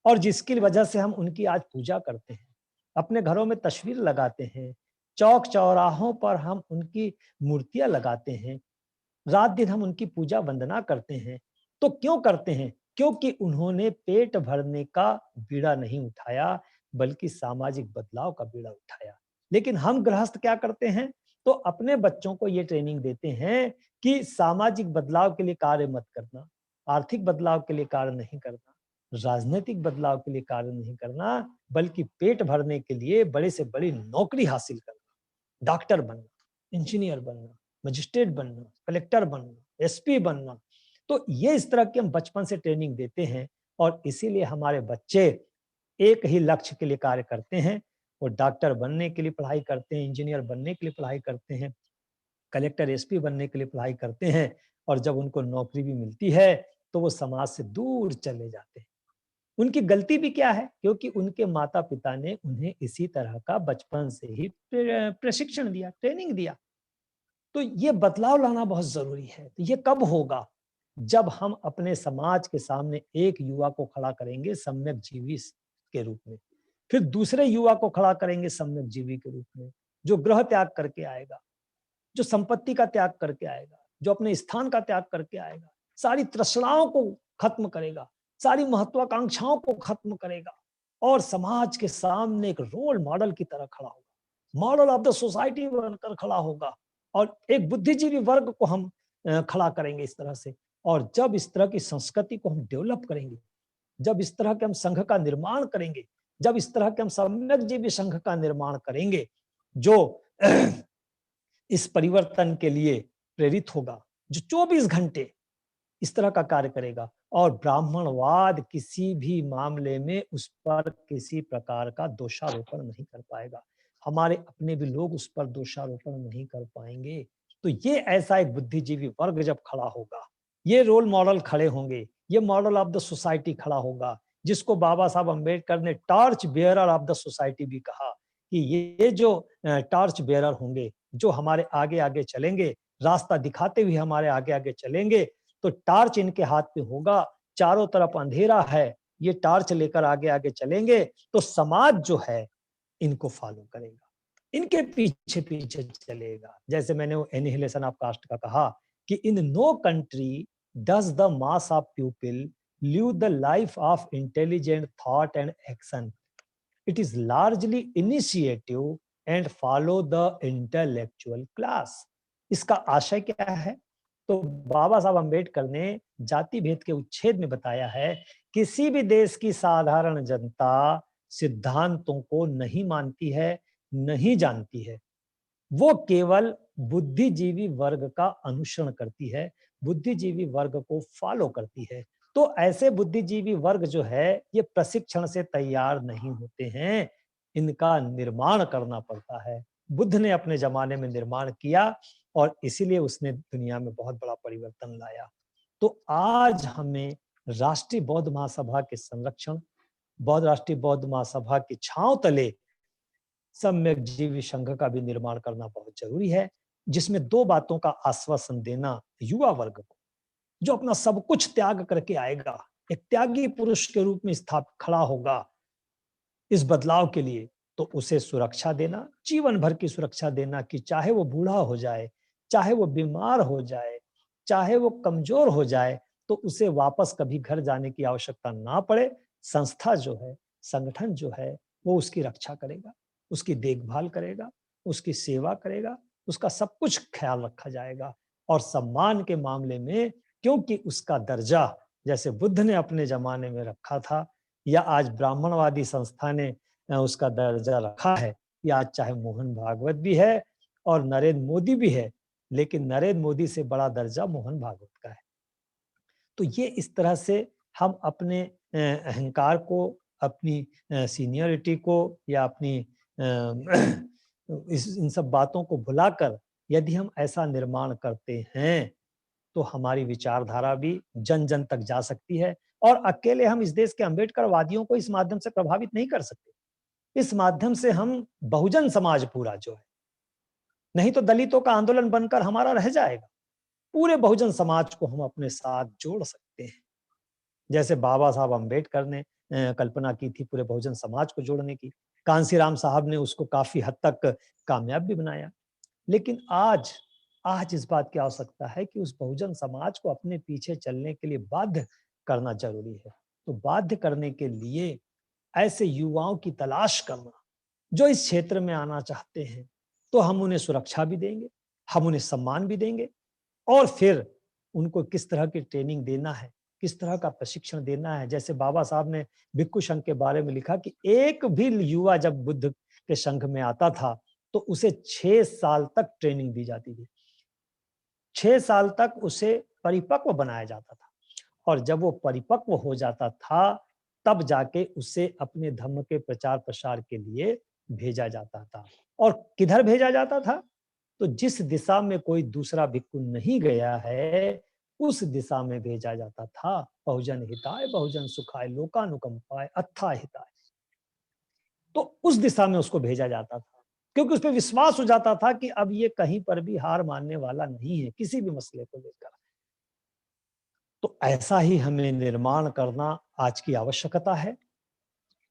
Speaker 1: और जिसकी वजह से हम उनकी आज पूजा करते हैं, अपने घरों में तस्वीर लगाते हैं, चौक चौराहों पर हम उनकी मूर्तियां लगाते हैं, रात दिन हम उनकी पूजा वंदना करते हैं। तो क्यों करते हैं? क्योंकि उन्होंने पेट भरने का बीड़ा नहीं उठाया, बल्कि सामाजिक बदलाव का बीड़ा उठाया। लेकिन हम गृहस्थ क्या करते हैं? तो अपने बच्चों को ये ट्रेनिंग देते हैं कि सामाजिक बदलाव के लिए कार्य मत करना, आर्थिक बदलाव के लिए कार्य नहीं करना, राजनीतिक बदलाव के लिए कार्य नहीं करना, बल्कि पेट भरने के लिए बड़े से बड़ी नौकरी हासिल करना, डॉक्टर बनना, इंजीनियर बनना, मजिस्ट्रेट बनना, कलेक्टर बनना, एसपी बनना। तो ये इस तरह की हम बचपन से ट्रेनिंग देते हैं, और इसीलिए हमारे बच्चे एक ही लक्ष्य के लिए कार्य करते हैं। वो डॉक्टर बनने के लिए पढ़ाई करते हैं, इंजीनियर बनने के लिए पढ़ाई करते हैं, कलेक्टर एसपी बनने के लिए पढ़ाई करते हैं, और जब उनको नौकरी भी मिलती है तो वो समाज से दूर चले जाते हैं। उनकी गलती भी क्या है? क्योंकि उनके माता पिता ने उन्हें इसी तरह का बचपन से ही प्रशिक्षण दिया, ट्रेनिंग दिया। तो ये बदलाव लाना बहुत जरूरी है। तो ये कब होगा? जब हम अपने समाज के सामने एक युवा को खड़ा करेंगे सम्यक जीवी के रूप में, फिर दूसरे युवा को खड़ा करेंगे सम्यक जीवी के रूप में, जो गृह त्याग करके आएगा, जो संपत्ति का त्याग करके आएगा, जो अपने स्थान का त्याग करके आएगा, सारी तृष्णाओं को खत्म करेगा, सारी महत्वाकांक्षाओं को खत्म करेगा, और समाज के सामने एक रोल मॉडल की तरह खड़ा होगा, मॉडल ऑफ द सोसाइटी बनकर खड़ा होगा, और एक बुद्धिजीवी वर्ग को हम खड़ा करेंगे इस तरह से। और जब इस तरह की संस्कृति को हम डेवलप करेंगे, जब इस तरह के हम संघ का निर्माण करेंगे, जब इस तरह के हम सम्यक जीवी संघ का निर्माण करेंगे, जो इस परिवर्तन के लिए प्रेरित होगा, जो 24 घंटे इस तरह का कार्य करेगा, और ब्राह्मणवाद किसी भी मामले में उस पर किसी प्रकार का दोषारोपण नहीं कर पाएगा, हमारे अपने भी लोग उस पर दोषारोपण नहीं कर पाएंगे। तो ये ऐसा एक बुद्धिजीवी वर्ग जब खड़ा होगा, ये रोल मॉडल खड़े होंगे, ये मॉडल ऑफ द सोसाइटी खड़ा होगा, जिसको बाबा साहब अंबेडकर ने torch bearer of the society भी कहा, कि ये जो टॉर्च बेयरर होंगे, जो हमारे आगे आगे चलेंगे, रास्ता दिखाते हुए हमारे आगे आगे चलेंगे, तो टॉर्च इनके हाथ पे होगा, चारों तरफ अंधेरा है, ये टॉर्च लेकर आगे आगे चलेंगे, तो समाज जो है इनको फॉलो करेगा। इनके पीछे पीछे चलेगा। जैसे मैंने वो एनिहिलेशन ऑफ कास्ट का कहा कि in no country does the mass of people live the life of intelligent thought and action, it is largely initiative and follow the intellectual class. इसका आशय क्या है? तो बाबा साहब अंबेडकर ने जाति भेद के उच्छेद में बताया है, किसी भी देश की साधारण जनता सिद्धांतों को नहीं मानती है, नहीं जानती है, वो केवल बुद्धिजीवी वर्ग का अनुसरण करती है, बुद्धिजीवी वर्ग को फॉलो करती है। तो ऐसे बुद्धिजीवी वर्ग जो है ये प्रशिक्षण से तैयार नहीं होते हैं, इनका निर्माण करना पड़ता है। बुद्ध ने अपने जमाने में निर्माण किया और इसीलिए उसने दुनिया में बहुत बड़ा परिवर्तन लाया। तो आज हमें राष्ट्रीय बौद्ध महासभा के संरक्षण, राष्ट्रीय बौद्ध महासभा की छांव तले सम्यक जीवी संघ का भी निर्माण करना बहुत जरूरी है, जिसमें दो बातों का आश्वासन देना युवा वर्ग को, जो अपना सब कुछ त्याग करके आएगा, एक त्यागी पुरुष के रूप में स्थापित खड़ा होगा इस बदलाव के लिए, तो उसे सुरक्षा देना, जीवन भर की सुरक्षा देना कि चाहे वो बूढ़ा हो जाए, चाहे वो बीमार हो जाए, चाहे वो कमजोर हो जाए, तो उसे वापस कभी घर जाने की आवश्यकता ना पड़े। संस्था जो है, संगठन जो है, वो उसकी रक्षा करेगा, उसकी देखभाल करेगा, उसकी सेवा करेगा, उसका सब कुछ ख्याल रखा जाएगा। और सम्मान के मामले में क्योंकि उसका दर्जा जैसे बुद्ध ने अपने जमाने में रखा था, या आज ब्राह्मणवादी संस्था ने उसका दर्जा रखा है, या आज चाहे मोहन भागवत भी है और नरेंद्र मोदी भी है, लेकिन नरेंद्र मोदी से बड़ा दर्जा मोहन भागवत का है। तो ये इस तरह से हम अपने अहंकार को, अपनी सीनियरिटी को, या अपनी इन सब बातों को भुलाकर यदि हम ऐसा निर्माण करते हैं तो हमारी विचारधारा भी जन जन तक जा सकती है। और अकेले हम इस देश के अम्बेडकर वादियों को इस माध्यम से प्रभावित नहीं कर सकते। इस माध्यम से हम बहुजन समाज पूरा जो है, नहीं तो दलितों का आंदोलन बनकर हमारा रह जाएगा, पूरे बहुजन समाज को हम अपने साथ जोड़ सकते हैं। जैसे बाबा साहब अम्बेडकर ने कल्पना की थी पूरे बहुजन समाज को जोड़ने की, कांसीराम साहब ने उसको काफी हद तक कामयाब भी बनाया। लेकिन आज आज इस बात की आवश्यकता है कि उस बहुजन समाज को अपने पीछे चलने के लिए बाध्य करना जरूरी है। तो बाध्य करने के लिए ऐसे युवाओं की तलाश करना जो इस क्षेत्र में आना चाहते हैं, तो हम उन्हें सुरक्षा भी देंगे, हम उन्हें सम्मान भी देंगे, और फिर उनको किस तरह की ट्रेनिंग देना है, किस तरह का प्रशिक्षण देना है। जैसे बाबा साहब ने भिक्खु संघ के बारे में लिखा कि एक भी युवा जब बुद्ध के संघ में आता था तो उसे 6 साल तक ट्रेनिंग दी जाती थी, 6 साल तक उसे परिपक्व बनाया जाता था, और जब वो परिपक्व हो जाता था तब जाके उसे अपने धर्म के प्रचार प्रसार के लिए भेजा जाता था। और किधर भेजा जाता था? तो जिस दिशा में कोई दूसरा भिक्खु नहीं गया है उस दिशा में भेजा जाता था। बहुजन हिताय बहुजन सुखाय लोकानुकंपाय अत्था हिताय, तो उस दिशा में उसको भेजा जाता था, क्योंकि उस पर विश्वास हो जाता था कि अब ये कहीं पर भी हार मानने वाला नहीं है किसी भी मसले को लेकर। तो ऐसा ही हमें निर्माण करना आज की आवश्यकता है।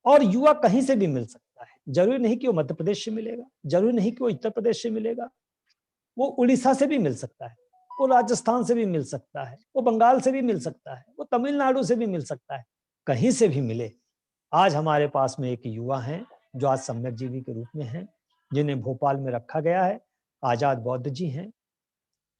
Speaker 1: और युवा कहीं से भी मिल सकता है, जरूरी नहीं कि वो मध्य प्रदेश से मिलेगा, जरूरी नहीं कि वो उत्तर प्रदेश से मिलेगा, वो उड़ीसा से भी मिल सकता है, वो राजस्थान से भी मिल सकता है, वो बंगाल से भी मिल सकता है, वो तमिलनाडु से भी मिल सकता है, कहीं से भी मिले। आज हमारे पास में एक युवा हैं जो आज सम्यक जीवी के रूप में हैं, जिन्हें भोपाल में रखा गया है, आजाद बौद्ध जी हैं।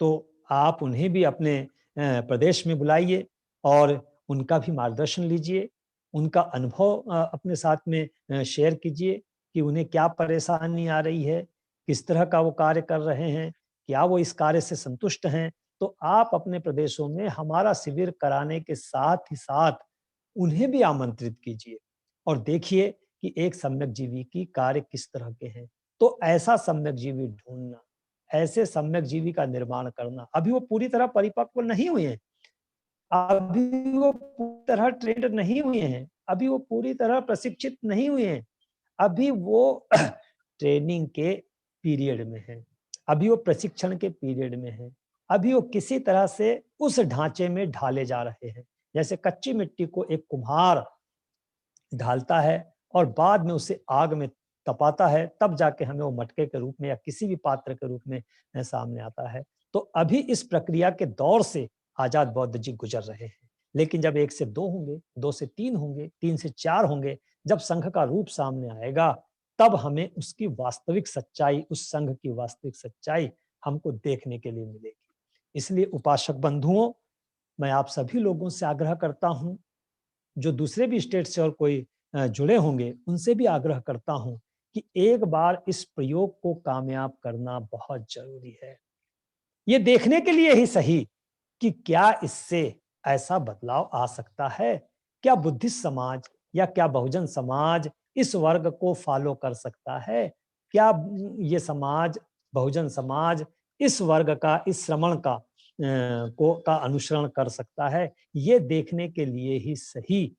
Speaker 1: तो आप उन्हें भी अपने प्रदेश में बुलाइए और उनका भी मार्गदर्शन लीजिए, उनका अनुभव अपने साथ में शेयर कीजिए कि उन्हें क्या परेशानी आ रही है, किस तरह का वो कार्य कर रहे हैं, क्या वो इस कार्य से संतुष्ट हैं। तो आप अपने प्रदेशों में हमारा शिविर कराने के साथ ही साथ उन्हें भी आमंत्रित कीजिए और देखिए कि एक सम्यक जीवी की कार्य किस तरह के हैं। तो ऐसा सम्यक जीवी ढूंढना, ऐसे सम्यक जीवी का निर्माण करना। अभी वो पूरी तरह परिपक्व नहीं हुए हैं, अभी वो पूरी तरह ट्रेंड नहीं हुए हैं, अभी वो पूरी तरह प्रशिक्षित नहीं हुए हैं, अभी वो ट्रेनिंग के पीरियड में है, अभी वो प्रशिक्षण के पीरियड में है, अभी वो किसी तरह से उस ढांचे में ढाले जा रहे हैं। जैसे कच्ची मिट्टी को एक कुम्हार ढालता है और बाद में उसे आग में तपाता है, तब जाके हमें वो मटके के रूप में या किसी भी पात्र के रूप में सामने आता है। तो अभी इस प्रक्रिया के दौर से आजाद बौद्ध जी गुजर रहे हैं। लेकिन जब 1 से 2 होंगे, 2 से 3 होंगे, 3 से 4 होंगे, जब संघ का रूप सामने आएगा, तब हमें उसकी वास्तविक सच्चाई, उस संघ की वास्तविक सच्चाई हमको देखने के लिए मिलेगी। इसलिए उपासक बंधुओं, मैं आप सभी लोगों से आग्रह करता हूं, जो दूसरे भी स्टेट से और कोई जुड़े होंगे, उनसे भी आग्रह करता हूं कि एक बार इस प्रयोग को कामयाब करना बहुत जरूरी है। ये देखने के लिए ही सही कि क्या इससे ऐसा बदलाव आ सकता है? क्या बुद्धिस्ट समाज या क्या बहुजन समाज इस वर्ग को फॉलो कर सकता है? क्या ये समाज, बहुजन समाज इस वर्ग का, इस श्रमण का अनुसरण कर सकता है? ये देखने के लिए ही सही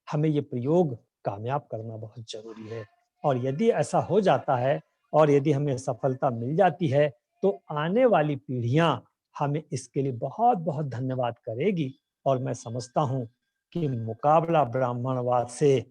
Speaker 1: हमें ये प्रयोग कामयाब करना बहुत जरूरी है। और यदि ऐसा हो जाता है और यदि हमें सफलता मिल जाती है, तो आने वाली पीढ़ियां हमें इसके लिए बहुत बहुत धन्यवाद करेगी। और मैं समझता हूं कि मुकाबला ब्राह्मणवाद से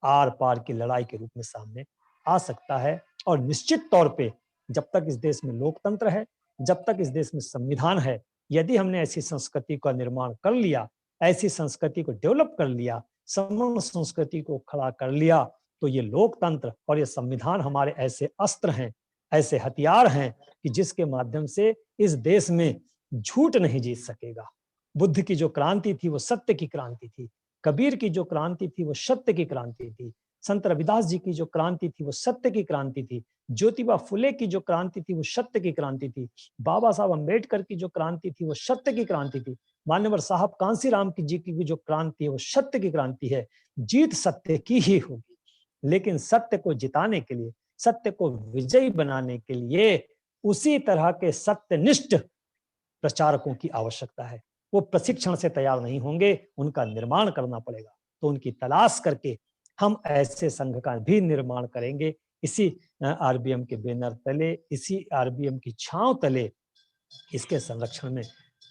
Speaker 1: आर पार की लड़ाई के रूप में सामने आ सकता है। और निश्चित तौर पे जब तक इस देश में लोकतंत्र है, जब तक इस देश में संविधान है, यदि हमने ऐसी संस्कृति का निर्माण कर लिया, ऐसी संस्कृति को डेवलप कर लिया, समान संस्कृति को खड़ा कर लिया, तो ये लोकतंत्र और ये संविधान हमारे ऐसे अस्त्र हैं, ऐसे हथियार हैं कि जिसके माध्यम से इस देश में झूठ नहीं जीत सकेगा। बुद्ध की जो क्रांति थी वो सत्य की क्रांति थी, कबीर की जो क्रांति थी वो सत्य की क्रांति थी, संत रविदास जी की जो क्रांति थी वो सत्य की क्रांति थी, ज्योतिबा फुले की जो क्रांति थी वो सत्य की क्रांति थी, बाबा साहब अम्बेडकर की जो क्रांति थी वो सत्य की क्रांति थी, मान्यवर साहब कांसीराम की जी की जो क्रांति है वो सत्य की क्रांति है। जीत सत्य की ही होगी, लेकिन सत्य को जिताने के लिए, सत्य को विजयी बनाने के लिए उसी तरह के सत्यनिष्ठ प्रचारकों की आवश्यकता है। वो प्रशिक्षण से तैयार नहीं होंगे, उनका निर्माण करना पड़ेगा। तो उनकी तलाश करके हम ऐसे संघ का भी निर्माण करेंगे, इसी आरबीएम के बैनर तले, इसी आरबीएम की छांव तले, इसके संरक्षण में।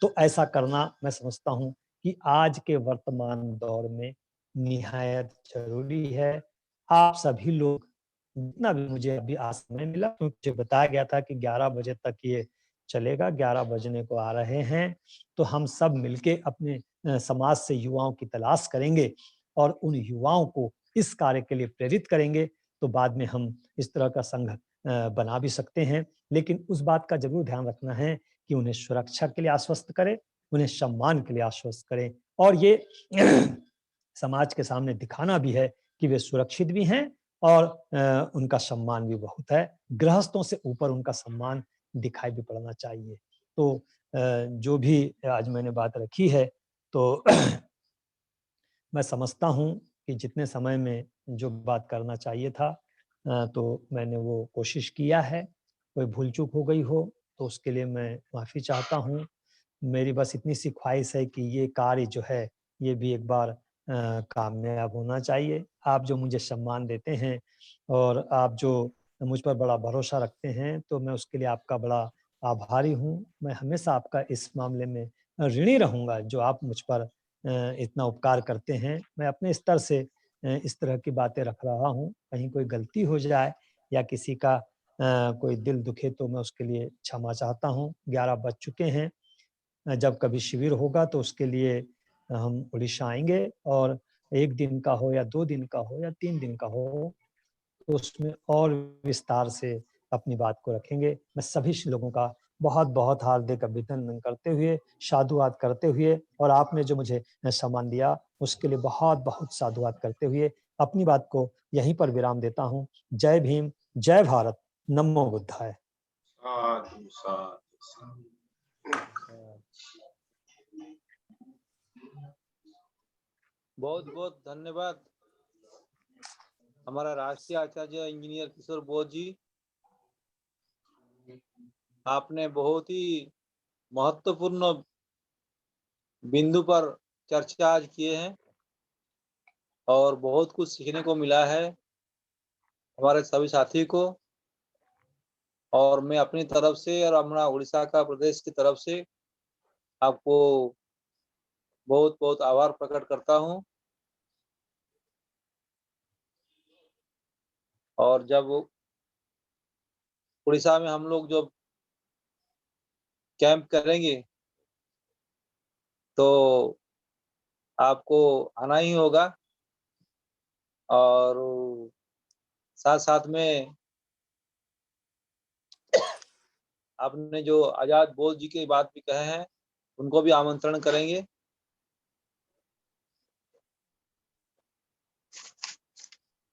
Speaker 1: तो ऐसा करना मैं समझता हूं कि आज के वर्तमान दौर में निहायत जरूरी है। आप सभी लोग, जितना भी मुझे अभी आज समय मिला, क्योंकि मुझे बताया गया था कि 11 बजे तक ये चलेगा, 11 बजने को आ रहे हैं, तो हम सब मिलके अपने समाज से युवाओं की तलाश करेंगे और उन युवाओं को इस कार्य के लिए प्रेरित करेंगे। तो बाद में हम इस तरह का संघ बना भी सकते हैं। लेकिन उस बात का जरूर ध्यान रखना है कि उन्हें सुरक्षा के लिए आश्वस्त करें, उन्हें सम्मान के लिए आश्वस्त करें, और ये समाज के सामने दिखाना भी है कि वे सुरक्षित भी हैं और उनका सम्मान भी बहुत है। गृहस्थों से ऊपर उनका सम्मान दिखाई भी पड़ना चाहिए। तो जो भी आज मैंने बात रखी है, तो मैं समझता हूँ कि जितने समय में जो बात करना चाहिए था, तो मैंने वो कोशिश किया है। कोई भूल चूक हो गई हो तो उसके लिए मैं माफ़ी चाहता हूँ। मेरी बस इतनी सी ख्वाहिश है कि ये कार्य जो है, ये भी एक बार कामयाब होना चाहिए। आप जो मुझे सम्मान देते हैं और आप जो मुझ पर बड़ा भरोसा रखते हैं, तो मैं उसके लिए आपका बड़ा आभारी हूँ। मैं हमेशा आपका इस मामले में ऋणी रहूँगा, जो आप मुझ पर इतना उपकार करते हैं। मैं अपने स्तर से इस तरह की बातें रख रहा हूँ। कहीं कोई गलती हो जाए या किसी का कोई दिल दुखे, तो मैं उसके लिए क्षमा चाहता हूँ। 11 बज चुके हैं। जब कभी शिविर होगा तो उसके लिए हम उड़ीसा आएँगे, और 1 दिन का हो या 2 दिन का हो या 3 दिन का हो, तो उसमें और विस्तार से अपनी बात को रखेंगे। मैं सभी लोगों का बहुत-बहुत हार्दिक अभिनंदन करते हुए, साधुवाद करते हुए, और आपने जो मुझे सम्मान दिया उसके लिए बहुत-बहुत साधुवाद करते हुए अपनी बात को यहीं पर विराम देता हूँ। जय भीम, जय भारत, नमो बुद्धाय।
Speaker 2: साधु साधु साधु।
Speaker 3: बहुत बहुत धन्यवाद हमारा राष्ट्रीय आचार्य इंजीनियर किशोर बोस जी। आपने बहुत ही महत्वपूर्ण बिंदु पर चर्चा आज किए हैं और बहुत कुछ सीखने को मिला है हमारे सभी साथी को। और मैं अपनी तरफ से और हमारा उड़ीसा का प्रदेश की तरफ से आपको बहुत बहुत आभार प्रकट करता हूं। और जब उड़ीसा में हम लोग जो कैंप करेंगे तो आपको आना ही होगा। और साथ साथ में आपने जो आजाद बोस जी की बात भी कहे हैं, उनको भी आमंत्रण करेंगे।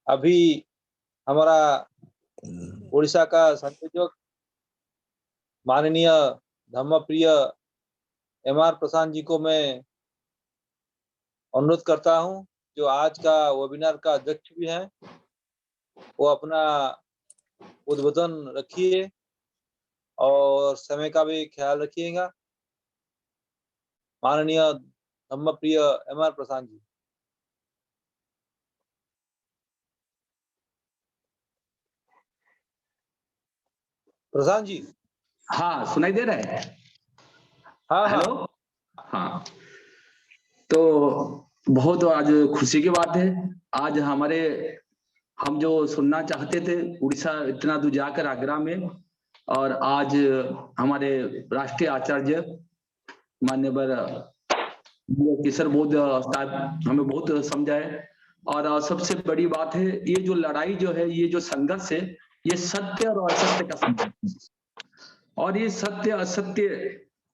Speaker 3: अभी हमारा उड़ीसा का संयोजक माननीय धम्मप्रिय एम.आर. प्रशांत जी को मैं अनुरोध करता हूं, जो आज का वेबिनार का अध्यक्ष भी हैं, वो अपना उद्बोधन रखिए और समय का भी ख्याल रखिएगा। माननीय धम्मप्रिय एम.आर. प्रशांत जी। प्रशांत जी।
Speaker 4: हाँ, सुनाई दे रहा है?
Speaker 3: हाँ
Speaker 4: हेलो। हाँ, तो बहुत आज खुशी की बात है। आज हम जो सुनना चाहते थे उड़ीसा इतना दूर जाकर आगरा में, और आज हमारे राष्ट्रीय आचार्य मान्यवर किशोर बोध साहब हमें बहुत समझाए। और सबसे बड़ी बात है, ये जो लड़ाई जो है, ये जो संघर्ष है, ये सत्य और असत्य का संघर्ष है। और ये सत्य असत्य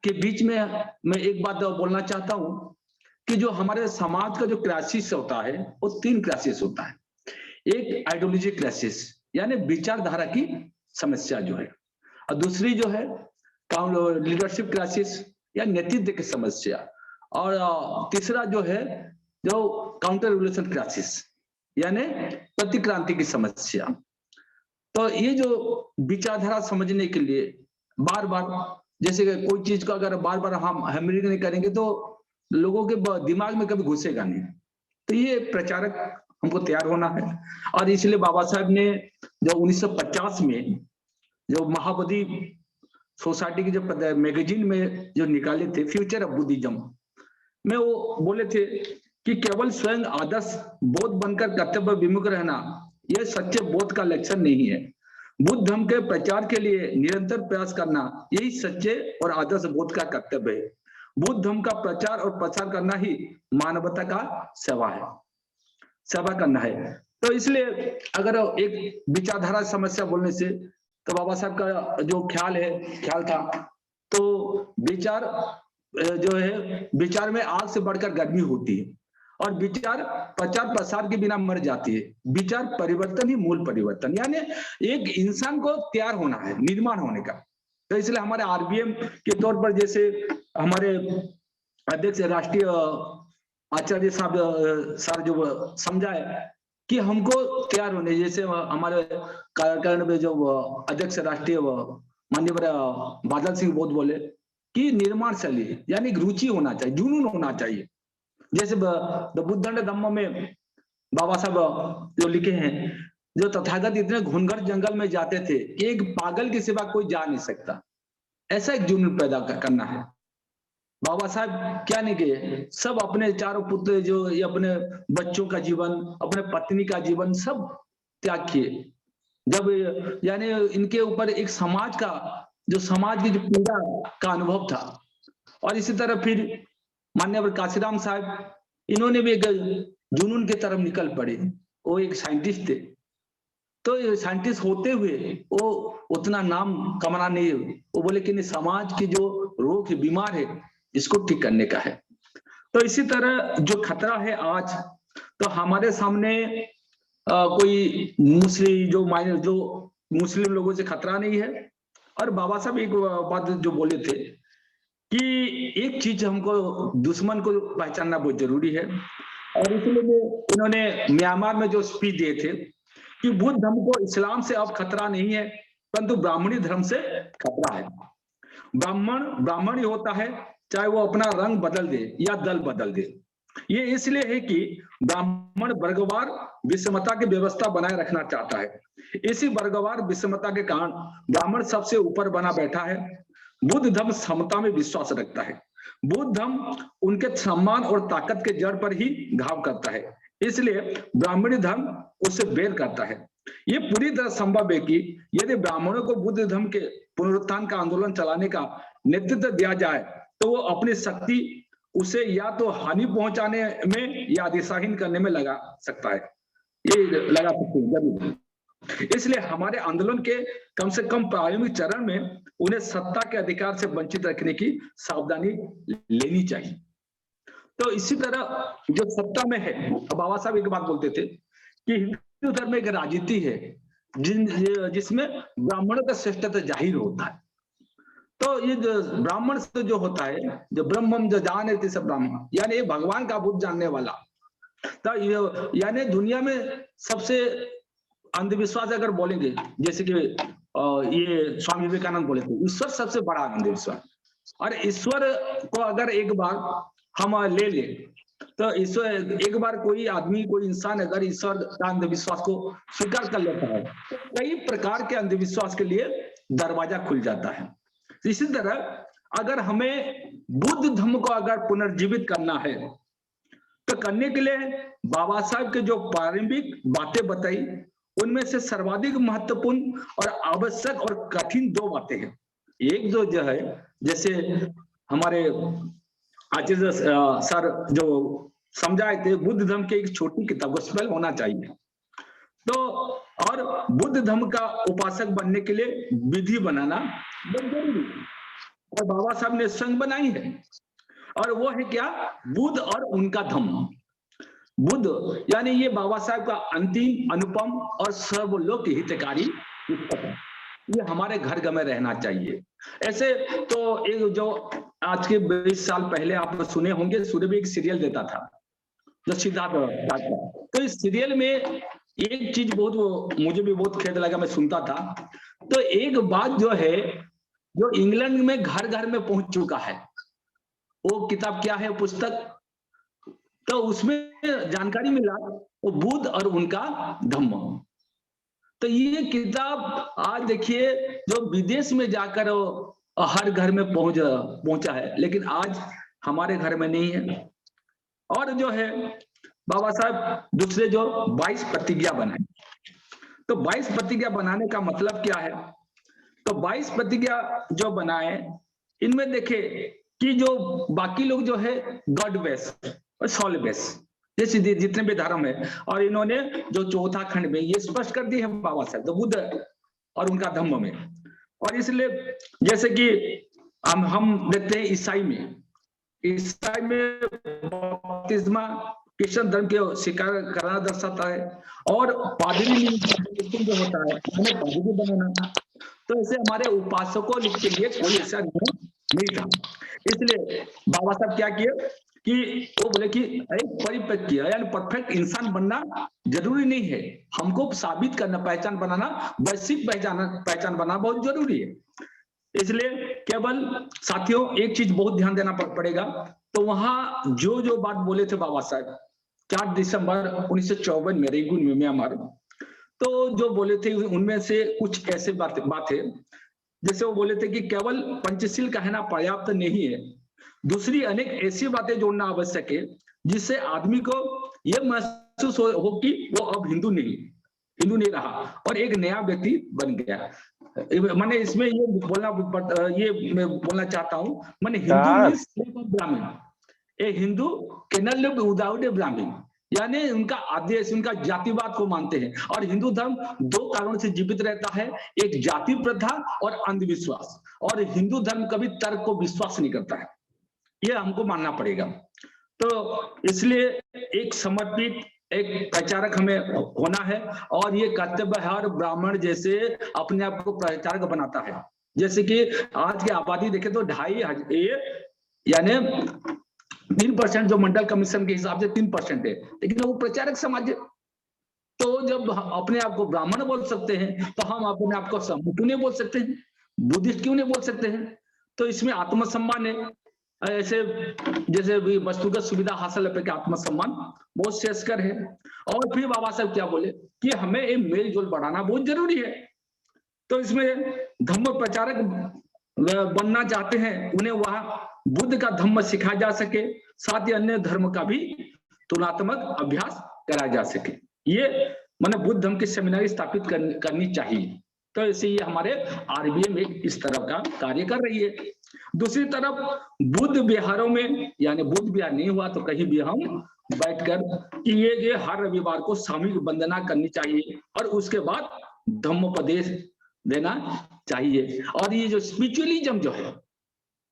Speaker 4: के बीच में मैं एक बात बोलना चाहता हूं कि जो हमारे समाज का जो क्राइसिस होता है, वो 3 क्राइसिस होता है। एक आइडियोलॉजी क्राइसिस, यानी विचारधारा की समस्या जो है, और दूसरी जो है लीडरशिप क्राइसिस या नेतृत्व की समस्या, और तीसरा जो है जो काउंटर रिवोल्यूशन क्राइसिस यानी प्रतिक्रांति की समस्या। तो ये जो विचारधारा समझने के लिए बार बार, जैसे कोई चीज को अगर बार बार हम हैमरिंग नहीं करेंगे तो लोगों के दिमाग में कभी घुसेगा नहीं। तो ये प्रचारक हमको तैयार होना है। और इसलिए बाबा साहब ने जो 1950 में जो महाबोधि सोसाइटी की जो मैगजीन में जो निकाले थे, फ्यूचर ऑफ बुद्धिज्म में, वो बोले थे कि केवल स्वयं आदर्श बोध बनकर कर्तव्य विमुख रहना यह सच्चे बोध का लक्षण नहीं है। बुद्ध धर्म के प्रचार के लिए निरंतर प्रयास करना यही सच्चे और आदर्श बोध का कर्तव्य है। बुद्ध धर्म का प्रचार और प्रसार करना ही मानवता का सेवा है, सेवा करना है। तो इसलिए अगर एक विचारधारा समस्या बोलने से, तो बाबा साहब का जो ख्याल था, तो विचार जो है, विचार में आग से बढ़कर गर्मी होती है, और विचार प्रचार प्रसार के बिना मर जाती है। विचार परिवर्तन ही मूल परिवर्तन, यानी एक इंसान को तैयार होना है, निर्माण होने का। तो इसलिए हमारे आरबीएम के तौर पर, जैसे हमारे अध्यक्ष राष्ट्रीय आचार्य साहब सर जो समझाए कि हमको तैयार होने, जैसे हमारे कार्यकारिणी में जो अध्यक्ष राष्ट्रीय माननीय बादल सिंह बोध बोले कि निर्माण शैली यानी रुचि होना चाहिए, जुनून होना चाहिए। जैसे द बुद्ध एंड धम्म में बाबा साहब जो लिखे हैं, जो तथागत इतने घुनघर जंगल में जाते थे कि एक पागल के सिवा कोई जा नहीं सकता, ऐसा एक जुनून पैदा करना है। बाबा साहब क्या नहीं किए, सब अपने चारों पुत्र जो, ये अपने बच्चों का जीवन, अपने पत्नी का जीवन सब त्याग किए। जब यानी इनके ऊपर एक समाज की जो पीड़ा का अनुभव था। और इसी तरह फिर माननीय काशीराम साहब, इन्होंने भी एक जुनून की तरफ निकल पड़े। वो एक साइंटिस्ट थे, तो साइंटिस्ट होते हुए वो उतना नाम कमाना नहीं, वो बोले कि नहीं, समाज की जो रोग है, बीमार है, इसको ठीक करने का है। तो इसी तरह जो खतरा है आज, तो हमारे सामने कोई मुस्लिम लोगों से खतरा नहीं है। और बाबा साहब एक बात जो बोले थे कि एक चीज हमको दुश्मन को पहचानना बहुत जरूरी है। और इसलिए इन्होंने म्यांमार में जो स्पीच दिए थे कि बुद्ध धर्म को इस्लाम से अब खतरा नहीं है, परंतु ब्राह्मणी धर्म से खतरा है। ब्राह्मण ही होता है, चाहे वो अपना रंग बदल दे या दल बदल दे। ये इसलिए है कि ब्राह्मण वर्गवार विषमता की व्यवस्था बनाए रखना चाहता है। इसी वर्गवार विषमता के कारण ब्राह्मण सबसे ऊपर बना बैठा है। बुद्ध धर्म समता में विश्वास रखता है। बुद्ध धर्म उनके सम्मान और ताकत के जड़ पर ही घाव करता है, इसलिए ब्राह्मणी धर्म उससे बैर करता है। ये पूरी तरह संभव है कि यदि ब्राह्मणों को बुद्ध धर्म के पुनरुत्थान का आंदोलन चलाने का नेतृत्व दिया जाए तो वो अपनी शक्ति उसे या तो हानि पहुंचाने में या दिशाहीन करने में लगा सकता है, ये लगा सकते हैं जरूर। इसलिए हमारे आंदोलन के कम से कम प्रारंभिक चरण में उन्हें सत्ता के अधिकार से वंचित रखने की सावधानी लेनी चाहिए। तो इसी तरह जो सत्ता में है, बाबा साहब एक बात बोलते थे कि हिंदू धर्म में एक राजनीति है जिसमें ब्राह्मणों का श्रेष्ठत्व जाहिर होता है। तो ये जो ब्राह्मण से जो होता है, जो ब्रह्मम जो जाने तीस ब्राह्मण, यानी भगवान का बुद्ध जानने वाला, तो यानी दुनिया में सबसे अंधविश्वास अगर बोलेंगे, जैसे कि ये स्वामी विवेकानंद बोले थे, ईश्वर सबसे बड़ा अंधविश्वास। और ईश्वर को अगर एक बार हम ले ले तो ईश्वर, एक बार कोई आदमी कोई इंसान अगर ईश्वर का अंधविश्वास को स्वीकार कर लेता है तो कई प्रकार के अंधविश्वास के लिए दरवाजा खुल जाता है। इसी तरह अगर हमें बुद्ध धर्म को अगर पुनर्जीवित करना है तो करने के लिए बाबा साहब के जो प्रारंभिक बातें बताई उनमें से सर्वाधिक महत्वपूर्ण और आवश्यक और कठिन दो बातें हैं। एक जो है, जैसे हमारे आचार्य सर जो समझाए थे, बुद्ध धर्म की एक छोटी किताब गोस्पेल होना चाहिए। तो और बुद्ध धर्म का उपासक बनने के लिए विधि बनाना बहुत जरूरी है और बाबा साहब ने संघ बनाई है, और वो है क्या, बुद्ध और उनका धम्म। बुद्ध यानी ये बाबा साहब का अंतिम अनुपम और सर्वलोक हितकारी पुस्तक, ये हमारे घर घर में रहना चाहिए। ऐसे तो एक जो आज के 20 साल पहले आप सुने होंगे, सूर्य भी एक सीरियल देता था जो सिद्धार्थ, तो इस सीरियल में एक चीज बहुत मुझे भी बहुत खेद लगा, मैं सुनता था। तो एक बात जो है जो इंग्लैंड में घर घर में पहुंच चुका है, वो किताब क्या है, पुस्तक, तो उसमें जानकारी मिला वो बुद्ध और उनका धम्म। तो ये किताब आज देखिए जो विदेश में जाकर हर घर में पहुंचा है, लेकिन आज हमारे घर में नहीं है। और जो है बाबा साहब दूसरे जो 22 प्रतिज्ञा बनाए, तो 22 प्रतिज्ञा बनाने का मतलब क्या है, तो 22 प्रतिज्ञा जो बनाए इनमें देखे कि जो बाकी लोग जो है गॉड बेस और सॉल बेस जैसे जितने भी धर्म है, और इन्होंने जो चौथा खंड में ये स्पष्ट कर दी है बाबा साहब तो बुद्ध और उनका धम्म में। और इसलिए जैसे कि हम देखते हैं ईसाई में बपतिस्मा क्रिश्चियन धर्म के स्वीकार करना दर्शाता है, और पादरी जो होता है हमें पादरी बनाना। तो ऐसे हमारे उपासकों के लिए कोई ऐसा नहीं था। इसलिए बाबा साहब क्या किए कि वो बोले कि एक परिपक्व यानी परफेक्ट इंसान बनना जरूरी नहीं है, हमको साबित करना, पहचान बनाना, वैश्विक पहचान बनाना बहुत जरूरी है। इसलिए केवल साथियों एक चीज बहुत ध्यान देना पड़ेगा, तो वहां जो बात बोले थे बाबा साहब 4 दिसंबर 1954 में रेगुन में म्यांमार, तो जो बोले थे उनमें से कुछ ऐसे बात है, जैसे वो बोले थे कि केवल पंचशील कहना पर्याप्त नहीं है, दूसरी अनेक ऐसी बातें जोड़ना आवश्यक है जिससे आदमी को यह महसूस हो कि वो अब हिंदू नहीं रहा और एक नया व्यक्ति बन गया। मैंने इसमें ये मैं बोलना चाहता हूं, मैंने Hindu Brahmin, a Hindu cannot live without a Brahmin, यानी उनका आदेश, उनका जातिवाद को मानते हैं। और हिंदू धर्म 2 कारणों से जीवित रहता है, एक जाति प्रथा और अंधविश्वास, और हिंदू धर्म कभी तर्क को विश्वास नहीं करता है, ये हमको मानना पड़ेगा। तो इसलिए एक समर्पित एक प्रचारक हमें होना है, और ये कर्तव्य है हर ब्राह्मण जैसे अपने आप को प्रचारक बनाता है। जैसे कि आज की आबादी देखे तो 2.5 यानी 3% जो मंडल कमीशन के हिसाब से 3% है, लेकिन वो प्रचारक समाज है। तो जब अपने आप को ब्राह्मण बोल सकते हैं तो हम अपने आप को क्यों नहीं बोल सकते हैं, बुद्धिस्ट क्यों नहीं बोल सकते हैं? तो इसमें आत्मसम्मान है, ऐसे जैसे भी वस्तुगत सुविधा हासिल करके आत्मसम्मान बहुत श्रेष्ठकर है। और फिर बाबा साहब क्या बोले कि हमें एक मेल जोल बढ़ाना बहुत जरूरी है। तो इसमें धम्म प्रचारक बनना चाहते हैं, उन्हें वहां बुद्ध का धम्म सिखाया जा सके, साथ ही अन्य धर्म का भी तुलनात्मक अभ्यास कराया जा सके। ये माने बुद्ध धर्म की सेमिनारी स्थापित करनी चाहिए। तो ऐसे ये हमारे आरबीएम इस तरह का कार्य कर रही है। दूसरी तरफ बुद्ध विहारों में, यानी बुद्ध विहार नहीं हुआ तो कहीं भी हम बैठकर ये हर रविवार को सामूहिक वंदना करनी चाहिए और उसके बाद धम्मोपदेश देना चाहिए। और ये जो स्पिरिचुअलिज्म जो है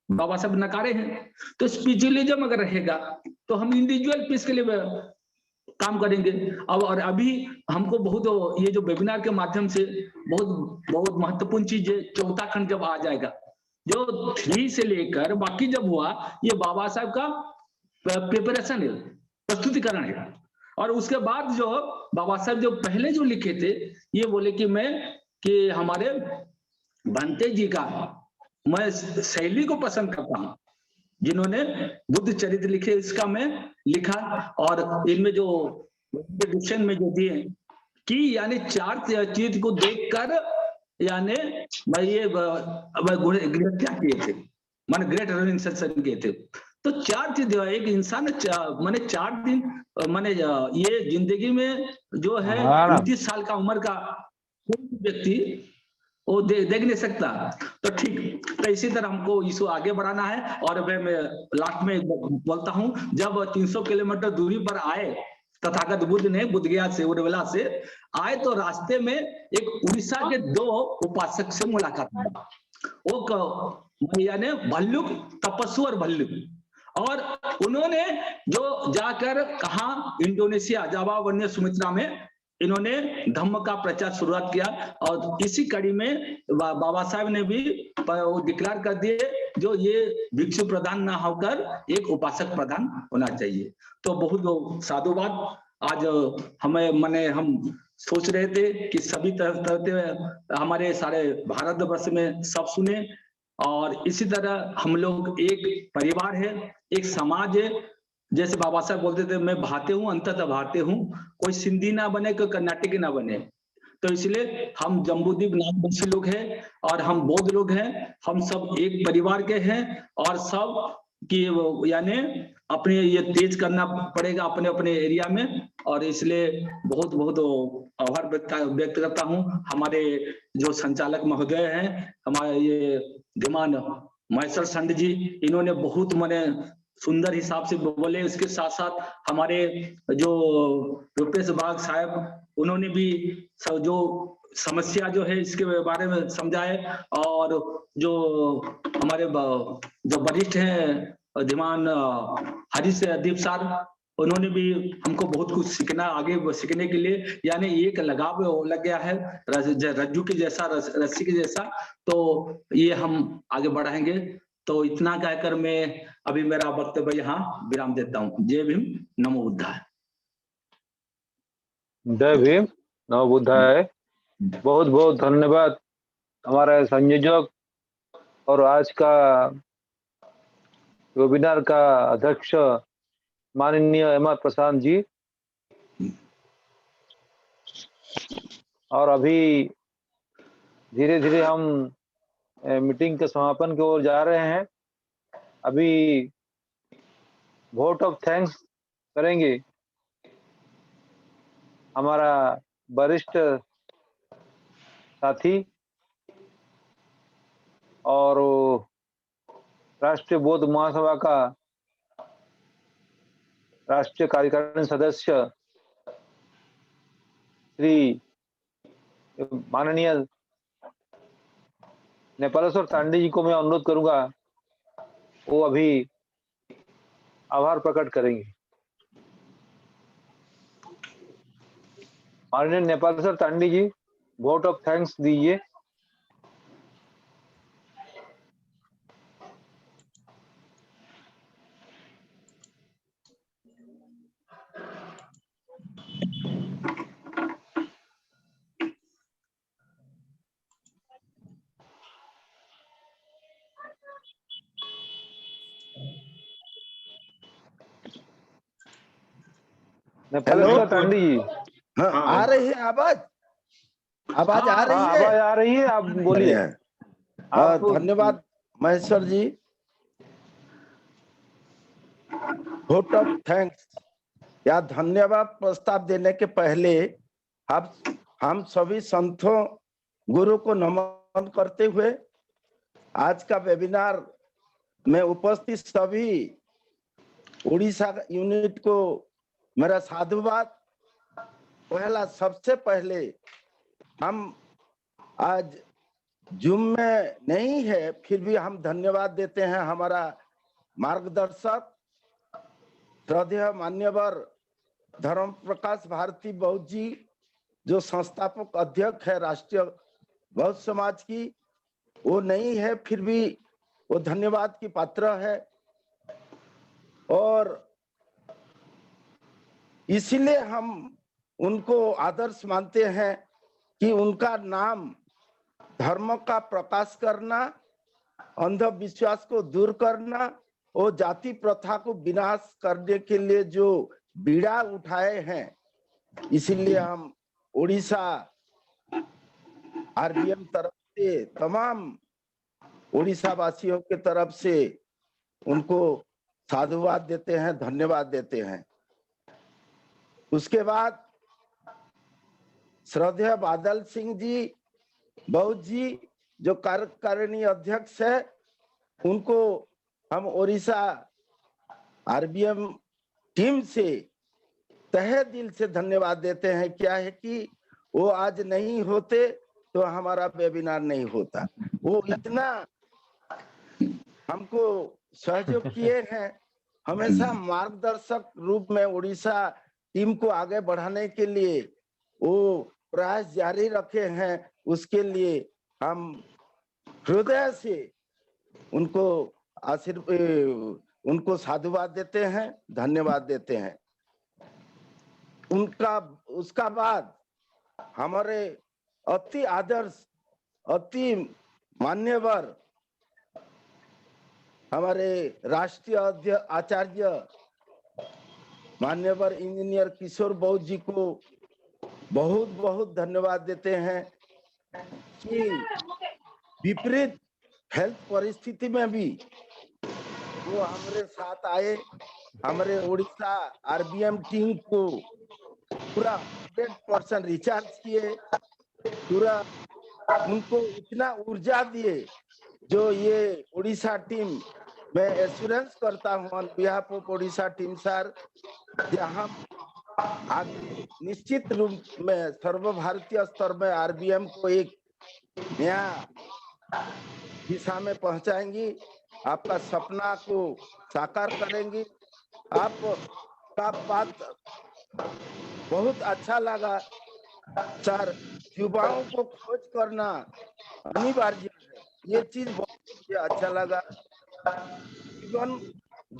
Speaker 4: बाबा साहब नकारे हैं, तो स्पिरिचुअलिज्म अगर रहेगा तो हम इंडिविजुअल पीस के लिए काम करेंगे। अब और अभी हमको बहुत ये जो वेबिनार के माध्यम से बहुत महत्वपूर्ण चीज है, चौथा खंड जब आ जाएगा, जो 3 से लेकर बाकी जब हुआ, ये बाबा साहब का प्रिपरेशन है, प्रस्तुतिकरण है। और उसके बाद जो बाबा साहब जो पहले जो लिखे थे, ये बोले कि हमारे भंते जी का मैं शैली को पसंद करता हूं, जिन्होंने बुद्ध चरित्र लिखे इसका मैं लिखा। और इनमें जो डिस्क्रिप्शन में जो दिए कि यानी 4 चीज को देखकर यानी मैं ये क्या किए थे, माने ग्रेट रेवोल्यूशन किए थे। तो 4 चीज एक इंसान माने 4 दिन माने ये जिंदगी में जो है 29 साल का उम्र का कोई व्यक्ति वो देख नहीं सकता। तो ठीक, तो इसी तरह हमको इसको आगे बढ़ाना है। और मैं लास्ट में बोलता हूं, जब 300 किलोमीटर दूरी पर आए तथागत बुद्ध ने बुद्ध गया से उर्वला से आए, तो रास्ते में एक उड़ीसा के 2 उपासक से मुलाकात हुई। वो यानी भल्लुक, तपस्वी और भल्लुक, और उन्होंने जो जाकर कहा इंडोनेशिया जावा वन्य सुमित्रा में इन्होंने धम्म का प्रचार शुरुआत किया। और इसी कड़ी में बाबा साहब ने भी डिक्लेयर कर दिए जो ये भिक्षु प्रधान ना होकर एक उपासक प्रधान होना चाहिए। तो बहुत साधुवाद। आज हम सोच रहे थे कि सभी तरह हमारे सारे भारतवर्ष में सब सुने, और इसी तरह हम लोग एक परिवार है, एक समाज है। जैसे बाबा साहब बोलते थे, मैं भारतीय हूँ, अंततः भारतीय हूँ, कोई सिंधी ना बने, कोई कर्नाटकी ना बने। तो इसलिए हम जम्बूद्वीप नागवंशी लोग हैं और हम बौद्ध लोग हैं, हम सब एक परिवार के हैं। और सब की यानी अपने ये तेज करना पड़ेगा अपने अपने एरिया में। और इसलिए बहुत बहुत आभार व्यक्त करता हूँ हमारे जो संचालक महोदय हैं, हमारे ये धीमान महेश्वर संड जी, इन्होंने बहुत मने सुंदर हिसाब से बोले। इसके साथ साथ हमारे जो रुपेश बाग साहब, उन्होंने भी जो समस्या जो है इसके बारे में समझाए। और जो हमारे जो वरिष्ठ हैं धीमान हरीश दीप सर, उन्होंने भी हमको बहुत कुछ सीखना, आगे सीखने के लिए, यानी एक लगाव लग गया है रज्जू के जैसा, रस्सी के जैसा। तो ये हम आगे बढ़ाएंगे। तो इतना कहकर मैं अभी मेरा वक्तव्य यहाँ विराम देता हूँ। जय भीम, नमो बुद्धाय।
Speaker 5: जय भीम, नमो बुद्धाय। बहुत बहुत धन्यवाद हमारे संयोजक और आज का वेबिनार का अध्यक्ष माननीय एम.आर. प्रशांत जी। और अभी धीरे धीरे हम मीटिंग के समापन की ओर जा रहे हैं। अभी वोट ऑफ थैंक्स करेंगे हमारा वरिष्ठ साथी और राष्ट्रीय बौद्ध महासभा का राष्ट्रीय कार्यकारिणी सदस्य श्री माननीय नेपालेश्वर तांडे जी को मैं अनुरोध करूंगा, वो अभी आभार प्रकट करेंगे। माननीय नेपालेश्वर तांडे जी, वोट ऑफ थैंक्स दीजिए। नेपालेश्वर तांडे जी,
Speaker 6: हाँ, आ रही है आवाज? आवाज आ रही है?
Speaker 5: आवाज आ रही है, आप बोलिए।
Speaker 6: धन्यवाद महेश्वर जी। वोट ऑफ थैंक्स या धन्यवाद प्रस्ताव देने के पहले आप हम सभी संतों गुरु को नमन करते हुए आज का वेबिनार में उपस्थित सभी उड़ीसा यूनिट को मेरा साधुवाद। सबसे पहले हम आज जूम में नहीं है, फिर भी हम धन्यवाद देते हैं हमारा मार्गदर्शक श्रद्धेय मान्यवर धर्म प्रकाश भारती बौद्ध जी, जो संस्थापक अध्यक्ष है राष्ट्रीय बौद्ध समाज की। वो नहीं है, फिर भी वो धन्यवाद की पात्र है, और इसीलिए हम उनको आदर्श मानते हैं कि उनका नाम धर्म का प्रकाश करना, अंधविश्वास को दूर करना और जाति प्रथा को विनाश करने के लिए जो बीड़ा उठाए हैं, इसीलिए हम उड़ीसा आरबीएम तरफ से, तमाम उड़ीसा वासियों के तरफ से उनको साधुवाद देते हैं, धन्यवाद देते हैं। उसके बाद श्रद्धेय बादल सिंह जी बौद्ध जी, जो कार्यकारिणी अध्यक्ष है, उनको हम उड़ीसा आरबीएम टीम से तहे दिल से धन्यवाद देते हैं। क्या है कि वो आज नहीं होते तो हमारा वेबिनार नहीं होता। वो इतना हमको सहयोग किए हैं, हमेशा मार्गदर्शक रूप में उड़ीसा टीम को आगे बढ़ाने के लिए वो प्रयास जारी रखे हैं। उसके लिए हम हृदय से उनको उनको साधुवाद देते हैं, धन्यवाद देते हैं। उसका बाद हमारे अति आदर्श, अति मान्यवर हमारे राष्ट्रीय आचार्य मान्यवर इंजीनियर किशोर बौद्ध जी को बहुत बहुत धन्यवाद देते हैं कि विपरीत हेल्थ परिस्थिति में भी वो हमारे साथ आए, हमारे उड़ीसा आरबीएम टीम को पूरा 100% रिचार्ज किए, पूरा उनको इतना ऊर्जा दिए जो ये उड़ीसा टीम, मैं एश्योरेंस करता हूँ on behalf of Orissa team sir, जहाँ आगे निश्चित रूप में सर्वभारतीय स्तर में आरबीएम को एक नया दिशा में पहुंचाएंगी, आपका सपना को साकार करेंगी। आपका बात बहुत अच्छा लगा सर, युवाओं को खोज करना अनिवार्य है, ये चीज बहुत अच्छा लगा। जीवन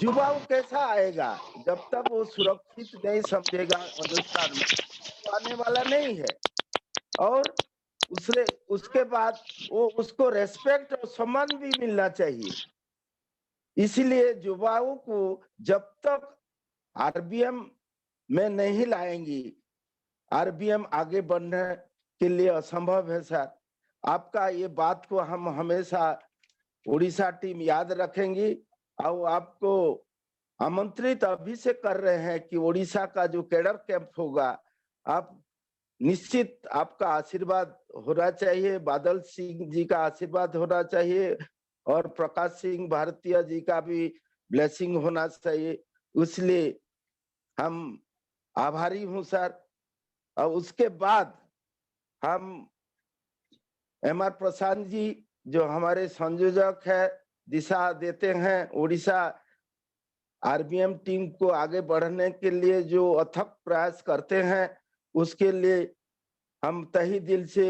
Speaker 6: युवाओं कैसा आएगा जब तक वो सुरक्षित नहीं समझेगा अनुष्ठान में, तो आने वाला नहीं है। और उसके बाद वो उसको रेस्पेक्ट और सम्मान भी मिलना चाहिए। इसीलिए युवाओं को जब तक आरबीएम में नहीं लाएंगी, आरबीएम आगे बढ़ने के लिए असंभव है सर। आपका ये बात को हम हमेशा उड़ीसा टीम याद रखेंगी, और आपको आमंत्रित अभी से कर रहे हैं कि उड़ीसा का जो कैडर कैंप होगा, आप निश्चित, आपका आशीर्वाद होना चाहिए, बादल सिंह जी का आशीर्वाद होना चाहिए, और प्रकाश सिंह भारतीय जी का भी ब्लेसिंग होना चाहिए। इसलिए हम आभारी हूं सर। और उसके बाद हम एमआर प्रशांत जी, जो हमारे संयोजक है, दिशा देते हैं उड़ीसा आरबीएम टीम को आगे बढ़ने के लिए जो अथक प्रयास करते हैं, उसके लिए हम तहे दिल से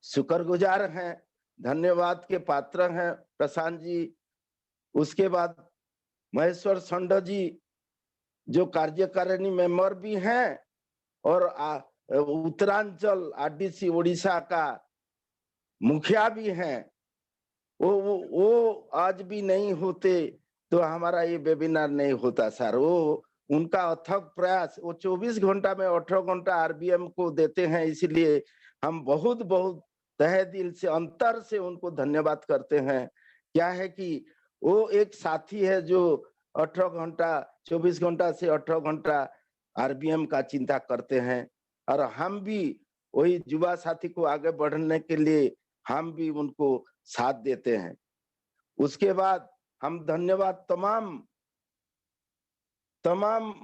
Speaker 6: शुक्रगुजार हैं, धन्यवाद के पात्र हैं प्रशांत जी। उसके बाद महेश्वर संडो जी, जो कार्यकारिणी मेंबर भी हैं और उत्तरांचल आरडीसी उड़ीसा का मुखिया भी हैं, वो आज भी नहीं होते तो हमारा ये वेबिनार नहीं होता सर। वो उनका अथक प्रयास, वो 24 घंटा में 18 घंटा आरबीएम को देते हैं, इसलिए हम बहुत बहुत तहे दिल से, अंतर से उनको धन्यवाद करते हैं। क्या है कि वो एक साथी है जो 18 घंटा, 24 घंटा से 18 घंटा आरबीएम का चिंता करते हैं। और हम भी वही युवा साथी को आगे बढ़ने के लिए हम भी उनको साथ देते हैं। उसके बाद हम धन्यवाद तमाम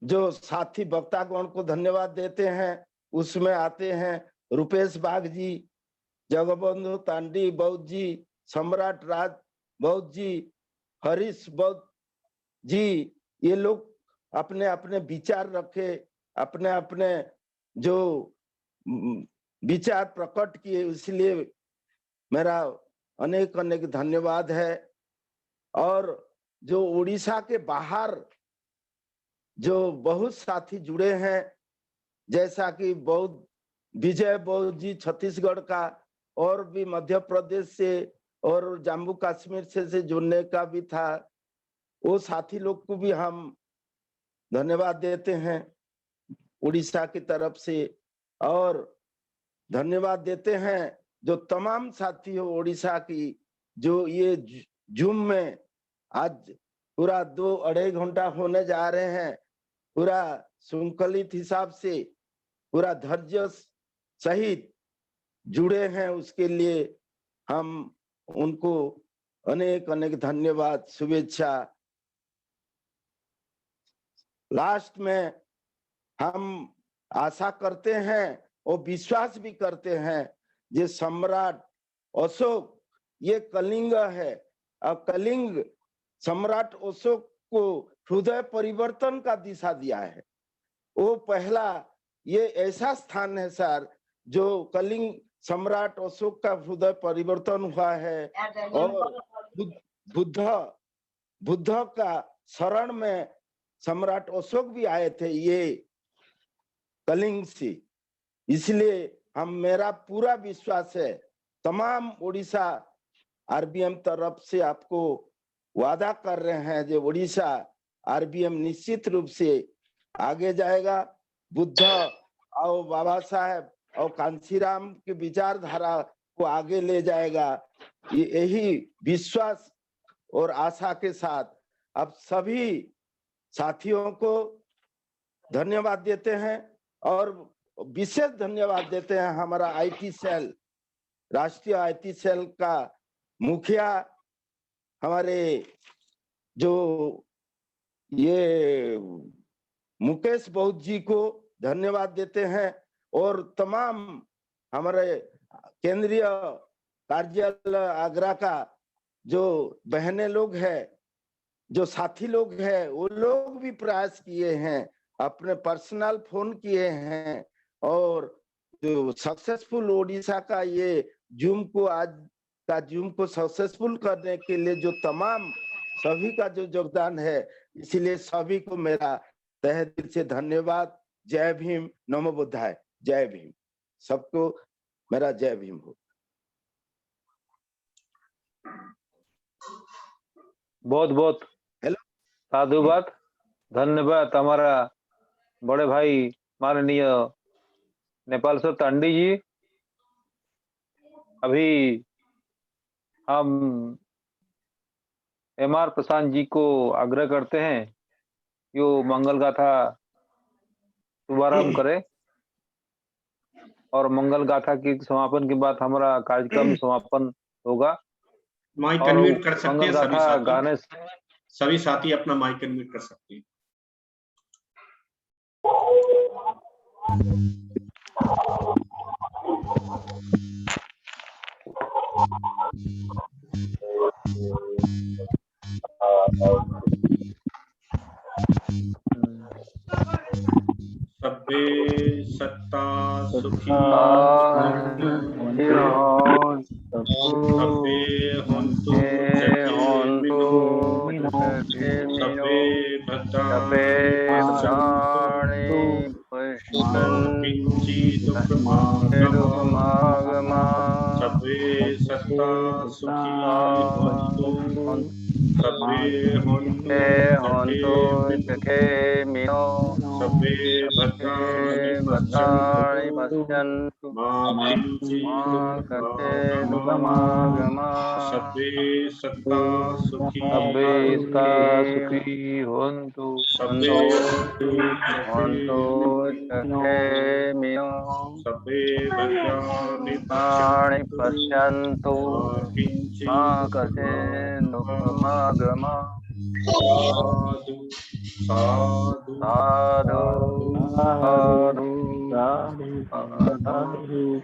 Speaker 6: जो साथी वक्तागण को धन्यवाद देते हैं। उसमें आते हैं रुपेश बाग जी, जगबंधु तांडी बौद्ध जी, सम्राट राज बौद्ध जी, हरीश बौद्ध जी। ये लोग अपने अपने विचार रखे, अपने अपने जो विचार प्रकट किए, इसलिए मेरा अनेक अनेक धन्यवाद है। और जो उड़ीसा के बाहर जो बहुत साथी जुड़े हैं, जैसा कि बौद्ध विजय बौद्ध जी छत्तीसगढ़ का, और भी मध्य प्रदेश से और जम्मू कश्मीर से जुड़ने का भी था, वो साथी लोग को भी हम धन्यवाद देते हैं उड़ीसा की तरफ से। और धन्यवाद देते हैं जो तमाम साथी हो उड़ीसा की, जो ये जूम में आज पूरा 2-2.5 घंटा होने जा रहे हैं, पूरा श्रृंखलित हिसाब से पूरा धैर्य सहित जुड़े हैं, उसके लिए हम उनको अनेक अनेक धन्यवाद, शुभेच्छा। लास्ट में हम आशा करते हैं और विश्वास भी करते हैं जे सम्राट अशोक ये कलिंग है, और कलिंग सम्राट अशोक को हृदय परिवर्तन का दिशा दिया है। वो पहला ये ऐसा स्थान है सर जो कलिंग सम्राट अशोक का हृदय परिवर्तन हुआ है, और बुद्ध का शरण में सम्राट अशोक भी आए थे ये कलिंग से। इसलिए मेरा पूरा विश्वास है, तमाम उड़ीसा आरबीएम तरफ से आपको वादा कर रहे हैं जो उड़ीसा आरबीएम निश्चित रूप से आगे जाएगा। बुद्ध और बाबा साहेब और कांशीराम की विचारधारा को आगे ले जाएगा। यही विश्वास और आशा के साथ अब सभी साथियों को धन्यवाद देते हैं, और विशेष धन्यवाद देते हैं हमारा आईटी सेल, राष्ट्रीय आईटी सेल का मुखिया हमारे जो ये मुकेश बौद्ध जी को धन्यवाद देते हैं, और तमाम हमारे केंद्रीय कार्यालय आगरा का जो बहनें लोग हैं, जो साथी लोग हैं, वो लोग भी प्रयास किए हैं, अपने पर्सनल फोन किए हैं, और जो सक्सेसफुल ओडिशा का ये जूम को आज का जूम को सक्सेसफुल करने के लिए जो तमाम सभी का जो योगदान है, इसलिए सभी को मेरा तहे दिल से धन्यवाद। जय भीम, नमो बुद्धाय, जय भीम। सबको मेरा जय भीम हो।
Speaker 5: बहुत बहुत साधुवाद, धन्यवाद हमारा बड़े भाई माननीय नेपाल सर तांडी जी। अभी हम एमआर प्रशांत जी को आग्रह करते हैं यो मंगल गाथा शुभारंभ करें, और मंगल गाथा की समापन के बाद हमारा कार्यक्रम समापन होगा।
Speaker 2: माइक अनम्यूट कर सकते हैं सभी साथी,
Speaker 5: गाने
Speaker 2: सभी साथी अपना माइक अनम्यूट कर सकते हैं। सब्बे सत्ता सुखी सब्बे हन्तु सब्बे भद्राणि सब्बे सत्ता सुखी हन्तु सब्बे हन्तु सर्वे भद्राणि
Speaker 7: भद्राणि
Speaker 2: पश्यन्तु
Speaker 7: पश्यन्तु
Speaker 2: मा
Speaker 7: मा
Speaker 2: किञ्चित्
Speaker 7: कर्तेन्दुकमागमा
Speaker 2: सर्वे सत्ता सुखी
Speaker 5: सबे सा सुखी होन्तु
Speaker 2: सर्वे
Speaker 7: हन्तु चक्षेमिनो
Speaker 2: सर्वे भद्राणि
Speaker 7: प्राणि
Speaker 2: पश्यन्तु
Speaker 7: पश्यन्तु
Speaker 2: मा
Speaker 7: मा
Speaker 2: किञ्चित्
Speaker 7: कर्तेन्दुकमागमा
Speaker 2: साधु साधु
Speaker 7: साधु साधु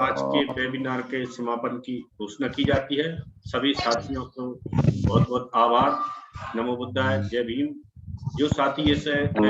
Speaker 2: आज के वेबिनार के समापन की घोषणा की जाती है। सभी साथियों को बहुत बहुत आभार। नमो बुद्धाय, जय भीम। जो साथी इस